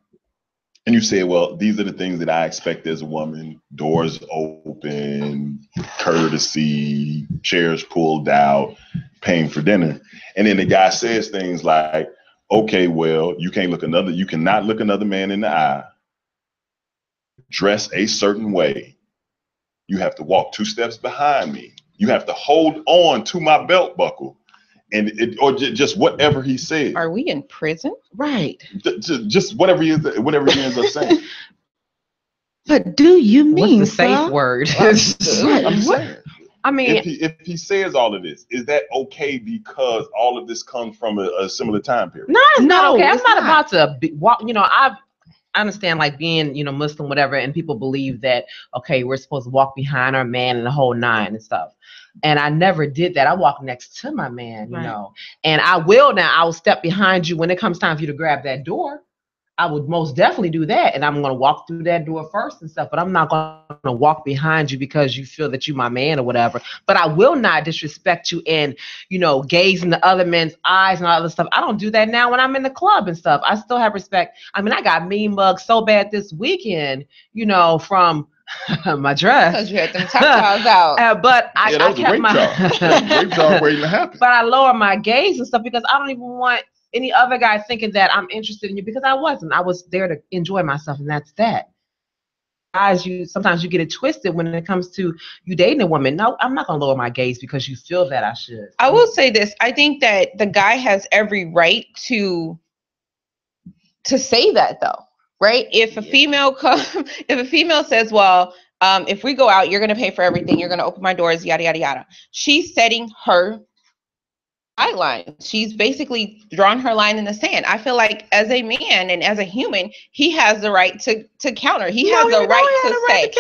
and you say, well, these are the things that I expect as a woman: doors open, courtesy, chairs pulled out, paying for dinner. And then the guy says things like, okay, well, you cannot look another man in the eye, dress a certain way. You have to walk 2 steps behind me. You have to hold on to my belt buckle, or just whatever he said. Are we in prison? Right. Just whatever he ends up saying. But do you mean what's the safe word? I'm saying. I mean, if he says all of this, is that okay because all of this comes from a similar time period? No, it's not okay. I'm it's not about to walk. I understand, like, being Muslim, whatever, and people believe that, okay, we're supposed to walk behind our man and the whole 9 and stuff. And I never did that. I walk next to my man, and I will step behind you when it comes time for you to grab that door. I would most definitely do that, and I'm going to walk through that door first and stuff, but I'm not going to walk behind you because you feel that you're my man or whatever. But I will not disrespect you and, gaze in the other man's eyes and all other stuff. I don't do that now when I'm in the club and stuff. I still have respect. I mean, I got mean mugs so bad this weekend, from my dress. Because you had them tactiles out. That was a rape job. Rape job waiting to happen. But I lower my gaze and stuff because I don't even want any other guy thinking that I'm interested in you, because I wasn't. I was there to enjoy myself, and that's that. Guys, sometimes you get it twisted when it comes to you dating a woman. No, I'm not gonna lower my gaze because you feel that I should. I will say this. I think that the guy has every right to say that, though, right? If a female says, well, if we go out, you're gonna pay for everything, you're gonna open my doors, yada yada yada. She's setting her guideline. She's basically drawn her line in the sand. I feel like as a man and as a human, he has the right to counter. He has the right to say.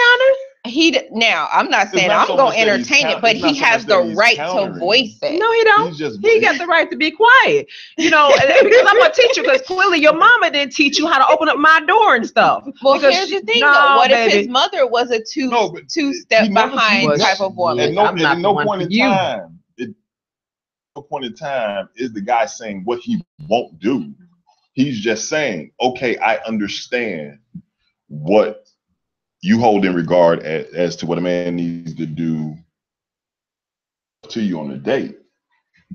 Now, I'm not saying I'm going to entertain it, but he has the right to voice it. No, he don't. He got the right to be quiet. Because I'm going to teach you, because clearly your mama didn't teach you how to open up my door and stuff. Well, here's the thing, though. What if his mother was a two-step behind type of woman? At no point in time is the guy saying what he won't do. He's just saying, okay, I understand what you hold in regard as to what a man needs to do to you on a date.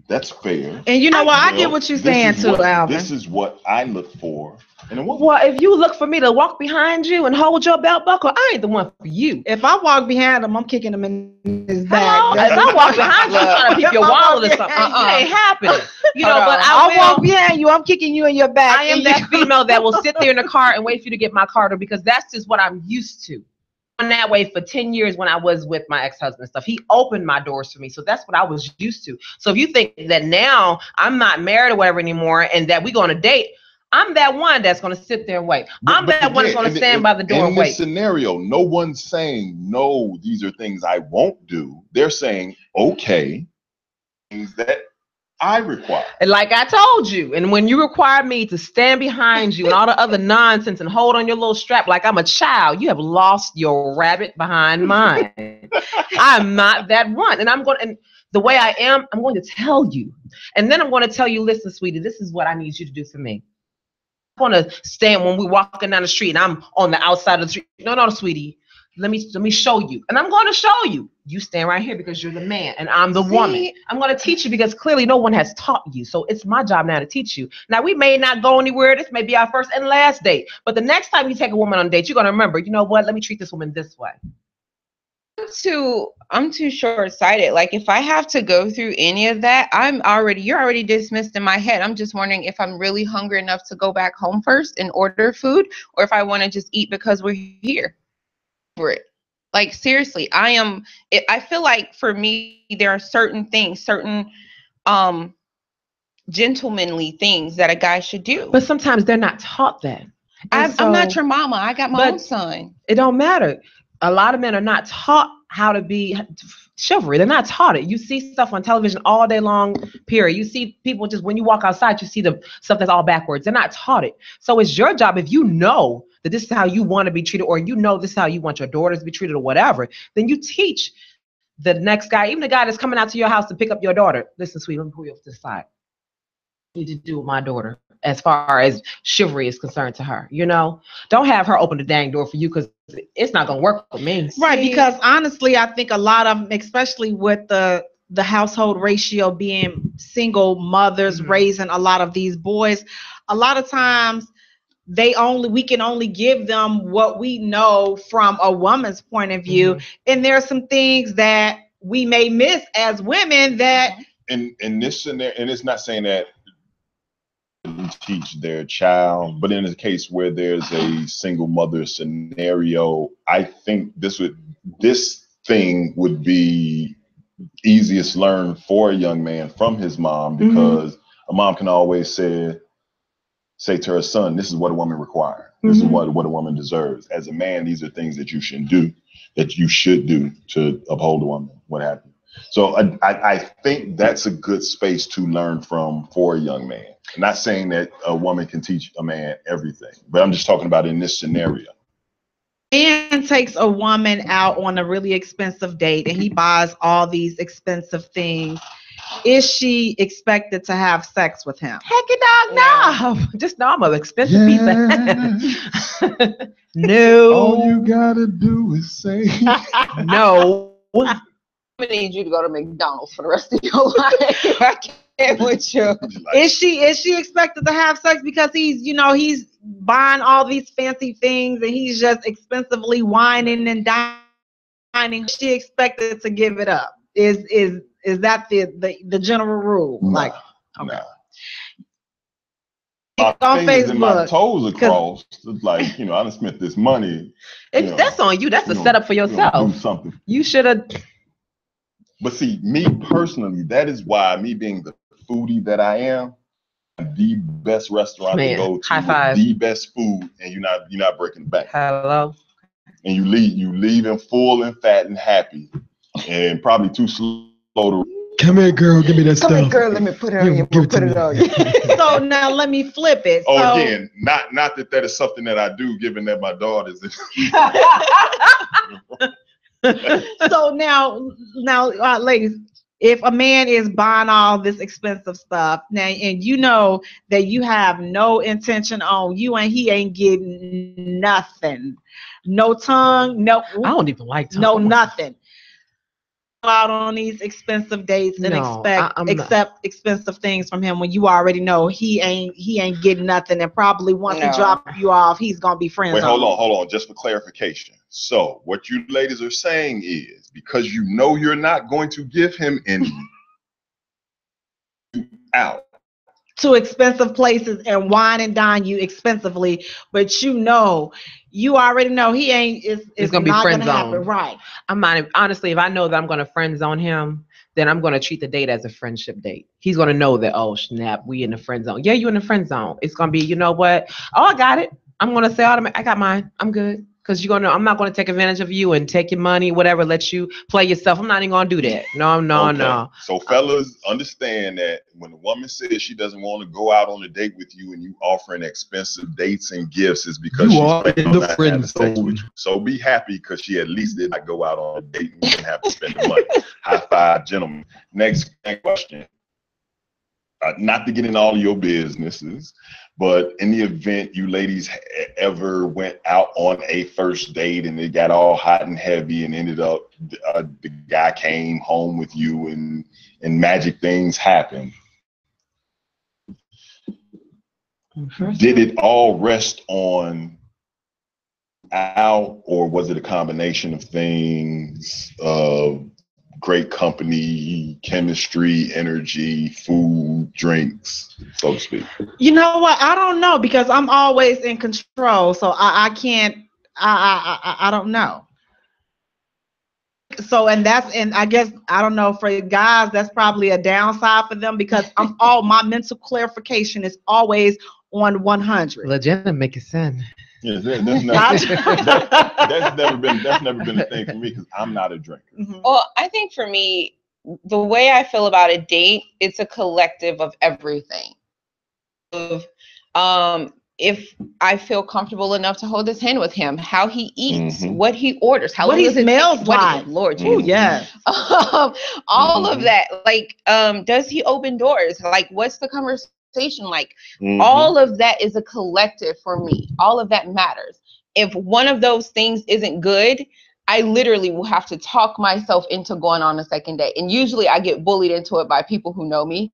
That's fair. And you know what? I get what you're saying too, Alvin. This is what I look for in a woman. Well, if you look for me to walk behind you and hold your belt buckle, I ain't the one for you. If I walk behind him, I'm kicking him in his back. If I walk behind you, I'm trying to keep your wallet or something. It ain't happening. But I'll walk behind you. I'm kicking you in your back. I am that female that will sit there in the car and wait for you to get my car, because that's just what I'm used to. And that way for 10 years when I was with my ex-husband and stuff, he opened my doors for me. So that's what I was used to. So if you think that now I'm not married or whatever anymore and that we're going to date, I'm that one that's going to sit there and wait. I'm that one that's going to stand by the door and wait. In this scenario, no one's saying, no, these are things I won't do. They're saying, okay, things that I require. And like I told you, and when you require me to stand behind you and all the other nonsense and hold on your little strap like I'm a child, you have lost your rabbit behind mine. I'm not that one. And and the way I am, I'm going to tell you. And then I'm going to tell you, listen, sweetie, this is what I need you to do for me. I'm going to stand when we're walking down the street and I'm on the outside of the street. No, sweetie. Let me show you. And I'm going to show you. You stand right here because you're the man and I'm the woman. I'm going to teach you because clearly no one has taught you. So it's my job now to teach you. Now, we may not go anywhere. This may be our first and last date. But the next time you take a woman on a date, you're going to remember, you know what? Let me treat this woman this way. I'm too short-sighted. Like, if I have to go through any of that, you're already dismissed in my head. I'm just wondering if I'm really hungry enough to go back home first and order food, or if I want to just eat because we're here. For it. Like, seriously, I feel like for me, there are certain things, certain gentlemanly things that a guy should do. But sometimes they're not taught that. I'm not your mama. I got my own son. It don't matter. A lot of men are not taught how to be chivalry. They're not taught it. You see stuff on television all day long, period. You see people just, when you walk outside, you see the stuff that's all backwards. They're not taught it. So it's your job, if you know that this is how you want to be treated, or you know this is how you want your daughters to be treated or whatever, then you teach the next guy, even the guy that's coming out to your house to pick up your daughter. Listen, sweet, let me pull you off to the side. What do you need to do with my daughter as far as chivalry is concerned to her? You know, don't have her open the dang door for you because it's not going to work for me. Right, because honestly, I think a lot of them, especially with the household ratio being single mothers raising a lot of these boys, a lot of times we can only give them what we know from a woman's point of view. And there are some things that we may miss as women that in this scenario, and it's not saying that teach their child, but in a case where there's a single mother scenario, I think this thing would be easiest learned for a young man from his mom, because a mom can always say to her son, this is what a woman requires. This is what a woman deserves. As a man, these are things that you should do to uphold a woman, what happened. So I think that's a good space to learn from for a young man. I'm not saying that a woman can teach a man everything, but I'm just talking about in this scenario. Man takes a woman out on a really expensive date and he buys all these expensive things. Is she expected to have sex with him? Heck, dog, no. Just normal, expensive pizza. No. All you gotta do is say no. I need you to go to McDonald's for the rest of your life. I can't with you. Is she expected to have sex because he's buying all these fancy things and he's just expensively whining and dining? Is she expected to give it up? Is that the general rule? No, like, okay. No. My On fingers and my Facebook, toes are crossed. It's like, I done spent this money. That's on you. That's a setup for yourself. Do something. You should have. But see, me personally, that is why me being the foodie that I am, the best restaurant to go to, high five. The best food, and you're not breaking the bank. Hello. And you leaving full and fat and happy, and probably too slow to. Come here, girl. Give me that stuff. Come here, girl. Let me put it on you. Put it on you. So now let me flip it. Again, not that is something that I do, given that my daughter's. So now, ladies, if a man is buying all this expensive stuff now, and you know that you have no intention on you and he ain't getting nothing, no tongue, no, I don't even like tongue. no nothing. Out on these expensive dates and accept expensive things from him when you already know he ain't getting nothing, and probably once he drop you off, he's gonna be friends. Wait, hold on, just for clarification. So what you ladies are saying is, because you know you're not going to give him any out to expensive places and wine and dine you expensively, but you already know he ain't. It's gonna be friend zone, right? Honestly, if I know that I'm gonna friend zone him, then I'm gonna treat the date as a friendship date. He's gonna know that, oh snap, we in the friend zone. Yeah, you in the friend zone. It's gonna be, you know what? Oh, I got it. I'm gonna say I got mine. I'm good. Because you're gonna, I'm not gonna take advantage of you and take your money, whatever, let you play yourself. I'm not even gonna do that. No. So fellas, understand that when a woman says she doesn't want to go out on a date with you and you offering expensive dates and gifts is because You she's are planning in on the not friend having sex zone. with you. So be happy because she at least did not go out on a date and you didn't have to spend the money. High five, gentlemen. Next question. Not to get in all of your businesses, but in the event you ladies ever went out on a first date and it got all hot and heavy and ended up the guy came home with you and magic things happened. Did it all rest on Al, or was it a combination of things of great company, chemistry, energy, food, drinks, so to speak? You know what? I don't know because I'm always in control, so I can't. I don't know. So and I guess I don't know for guys that's probably a downside for them because my mental clarification is always on 100. Legitimate sin. Yeah, that's never been a thing for me because I'm not a drinker. Mhm. Well, I think for me, the way I feel about a date, it's a collective of everything. If I feel comfortable enough to hold his hand with him, how he eats, what he orders, how What long he does it smells take, like. Lord Oh Jesus. yes. All of that, like, does he open doors? Like, what's the conversation like? All of that is a collective for me. All of that matters. If one of those things isn't good, I literally will have to talk myself into going on a second date. And usually I get bullied into it by people who know me.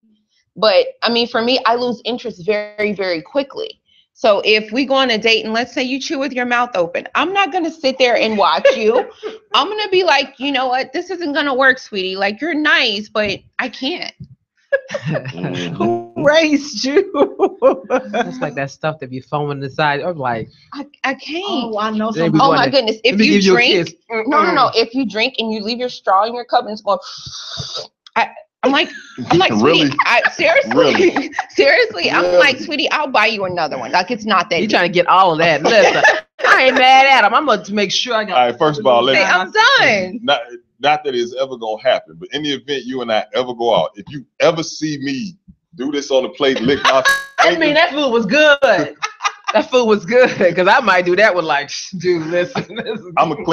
But I mean, for me, I lose interest very, very quickly. So if we go on a date and let's say you chew with your mouth open, I'm not going to sit there and watch you. I'm going to be like, you know what? This isn't going to work, sweetie. Like, you're nice, but I can't. Who raised you? That's like that stuff that be foaming inside. I'm like, I can't. Oh, I know They somebody. be Oh going my to- goodness. If let me you give you a drink, kiss. no. If you drink and you leave your straw in your cup and it's going, I'm like, Really? sweetie, seriously, Really? seriously, I'm Really? like, sweetie, I'll buy you another one. Like, it's not that he deep. trying to get all of that. Listen, I ain't mad at him. I'm going to make sure I got. All right, first of all, Hey, I'm done. not that it's ever gonna happen, but in the event you and I ever go out, if you ever see me do this on the plate, lick my I mean, that food was good. That food was good because I might do that with like, dude, listen. I'm gonna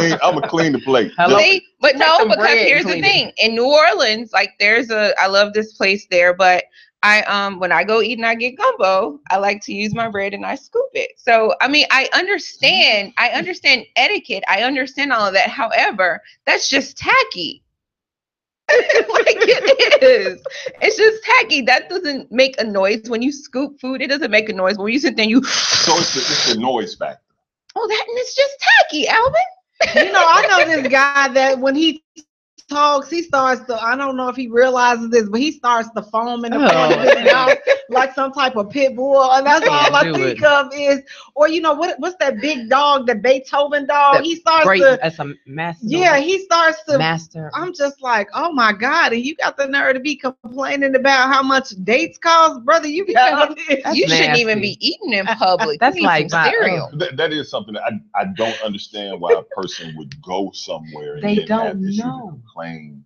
clean the plate. Hello? See, but Take no, some because bread and here's the clean it. thing. In New Orleans, like I love this place there, but I when I go eat and I get gumbo, I like to use my bread and I scoop it. So I mean, I understand etiquette, I understand all of that. However, that's just tacky. Like, it is. It's just tacky. That doesn't make a noise when you scoop food. It doesn't make a noise when you sit there and you. So it's the noise factor. Oh, that and it's just tacky, Alvin. You know, I know this guy that when he talks, he starts to, I don't know if he realizes this, but he starts to foam in the front of his mouth like some type of pit bull. And that's all I think of is, or you know, what's that big dog, the Beethoven dog? That he starts great, to, that's a master. yeah, he starts to, master. I'm just like, oh my God. And you got the nerve to be complaining about how much dates cost, brother. You got You shouldn't even be eating in public. That's You need like some cereal. That is something that I don't understand why a person would go somewhere and They then don't have issues know. and complain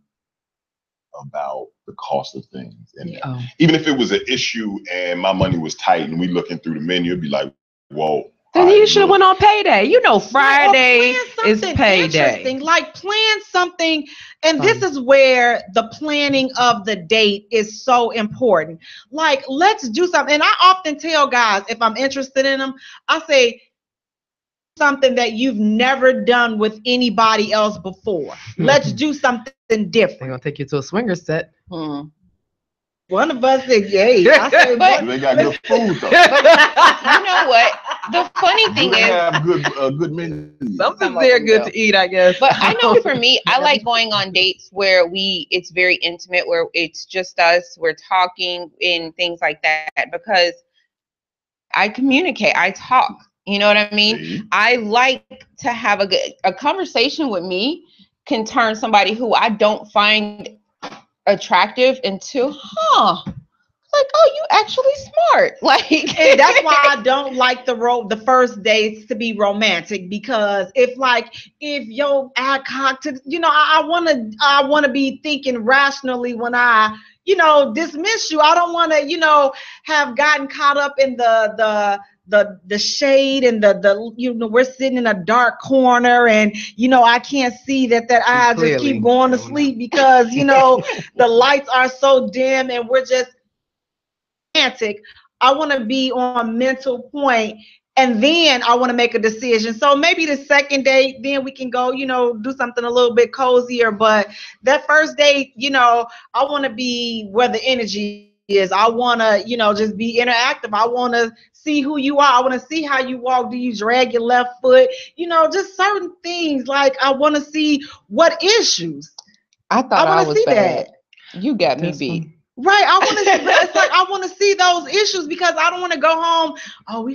about the cost of things. And Oh. even if it was an issue and my money was tight and we looking through the menu, it'd be like, whoa. Then you should have went on payday. You know, Friday is payday. Interesting. Like plan something, and this is where the planning of the date is so important. Like, let's do something. And I often tell guys, if I'm interested in them, I say something that you've never done with anybody else before. Let's do something different. They're gonna take you to a swinger set. One of us said, "Yay!" I said, but they got good food though. You know what? The funny thing They is, have good menus. Something's there good to eat, I guess. but I know for me, I like going on dates where it's very intimate, where it's just us, we're talking and things like that, because I communicate, I talk. You know what I mean? See? I like to have a conversation with me can turn somebody who I don't find attractive into, Like, oh, you actually smart. Like, And that's why I don't like the first dates to be romantic, because if your eye cocked to, I wanna be thinking rationally when I, dismiss you. I don't wanna, have gotten caught up in the shade and the we're sitting in a dark corner and I can't see that eye just keep going to sleep because the lights are so dim and we're just romantic. I want to be on mental point, and then I want to make a decision. So maybe the second date, then we can go, do something a little bit cozier. But that first date, I want to be where the energy is. I want to, just be interactive. I want to see who you are. I want to see how you walk. Do you drag your left foot? Just certain things. Like I want to see what issues. I thought I was see bad. That. You got me beat. Right, I want to. It's like I want to see those issues because I don't want to go home. Oh,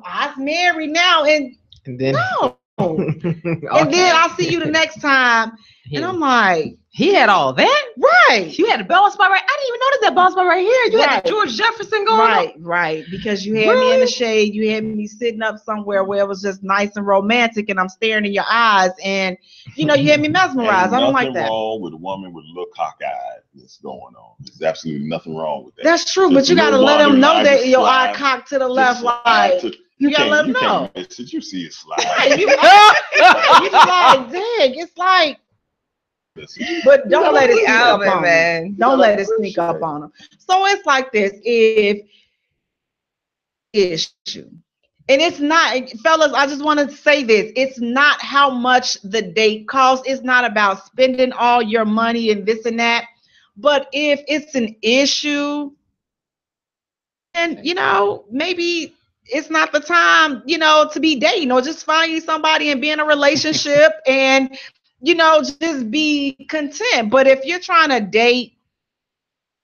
I'm married now, and then no, and then I'll see you the next time, and I'm like, he had all that, right? You had a bald spot right. I didn't even notice that bald spot right here. You had the George Jefferson going on. Right, because you had me in the shade. You had me sitting up somewhere where it was just nice and romantic, and I'm staring in your eyes, and you had me mesmerized. I don't like that. Nothing wrong with a woman with a little cockeyedness going on. There's absolutely nothing wrong with that. That's true, but you gotta let them know that your eye cocked to the left, you gotta let them know. Did you see it slide? You like, dang, it's like. But don't let it sneak up on them. Don't let it sneak up on them. So it's like this: if issue, and it's not, fellas. I just want to say this: it's not how much the date costs. It's not about spending all your money and this and that. But if it's an issue, and maybe it's not the time, to be dating, or just finding somebody and be in a relationship and. Just be content. But if you're trying to date,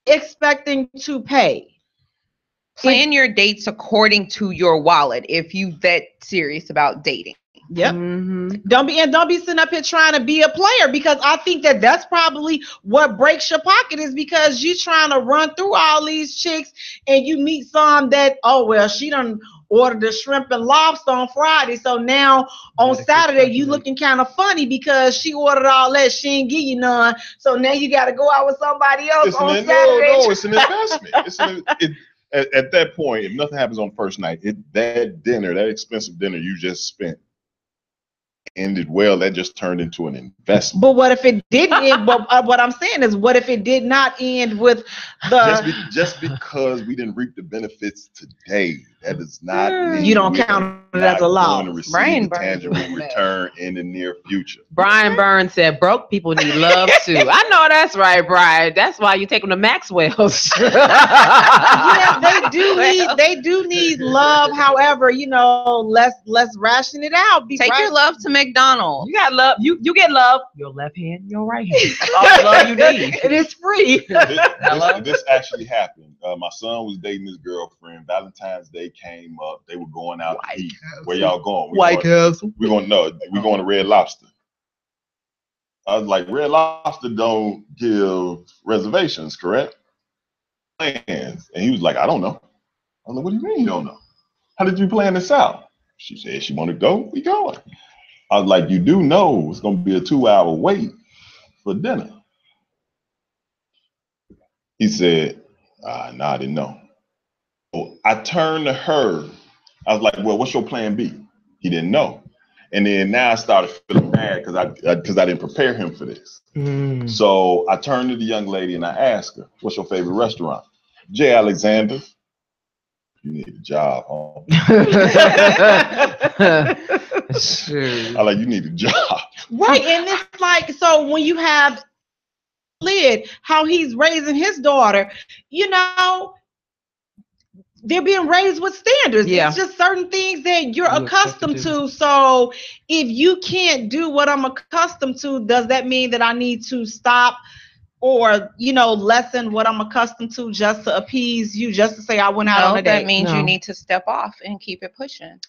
expecting to pay, plan your dates according to your wallet. If you that serious about dating, yep. Mm-hmm. Don't be sitting up here trying to be a player, because I think that's probably what breaks your pocket, is because you trying to run through all these chicks and you meet some that she done ordered the shrimp and lobster on Friday, so now on Saturday you looking kind of funny because she ordered all that, she ain't give you none, so now you got to go out with somebody else on Saturday. No, it's an investment. At that point, if nothing happens on the first night, that expensive dinner you just spent ended well, that just turned into an investment. But what if it didn't end? But what I'm saying is, what if it did not end with just because we didn't reap the benefits today, that does not mean you don't count it as a loss. Brian tangible return in the near future. Brian Burns said broke people need love too. I know that's right, Brian. That's why you take them to Maxwell's. Yeah, they do need love. However, let's ration it out. Take your love to McDonald's. You got love. You get love. Your left hand, your right hand. That's all the love you need. It is free. This actually happened. My son was dating his girlfriend. Valentine's Day came up. They were going out to eat. Where y'all going? White Castle. We're going to Red Lobster. I was like, Red Lobster don't give reservations, correct? Plans. And he was like, I don't know. I was like, what do you mean you don't know? How did you plan this out? She said she want to go. We going. I was like, you do know it's going to be a 2-hour wait for dinner. He said, no, I didn't know. So I turned to her. I was like, well, what's your plan B? He didn't know. And then now I started feeling bad because I didn't prepare him for this. So I turned to the young lady and I asked her, what's your favorite restaurant? J. Alexander's. You need a job, Sure. I like, you need a job. Right, and it's like, so when you have Lid, how he's raising his daughter, they're being raised with standards. Yeah. It's just certain things that you're accustomed to. So if you can't do what I'm accustomed to, does that mean that I need to stop or, lessen what I'm accustomed to just to appease you, just to say I went out on a date? That means you need to step off and keep it pushing.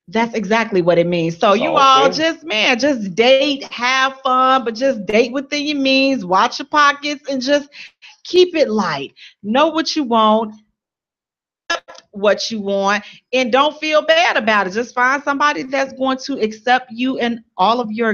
That's exactly what it means. So you all just date, have fun, but just date within your means, watch your pockets, and just Keep it light. Know what you want, what you want, and don't feel bad about it. Just find somebody that's going to accept you and all of your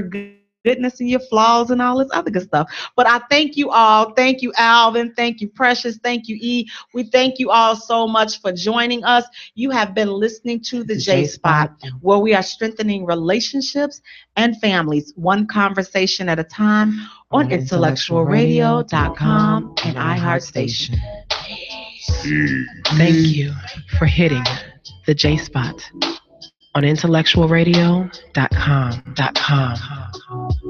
goodness and your flaws and all this other good stuff. But I thank you all. Thank you, Alvin. Thank you, Precious. Thank you, E. We thank you all so much for joining us. You have been listening to the Jaye Spot, where we are strengthening relationships and families, one conversation at a time, on IntellectualRadio.com and iHeartStation. Thank you for hitting the Jaye Spot on IntellectualRadio.com.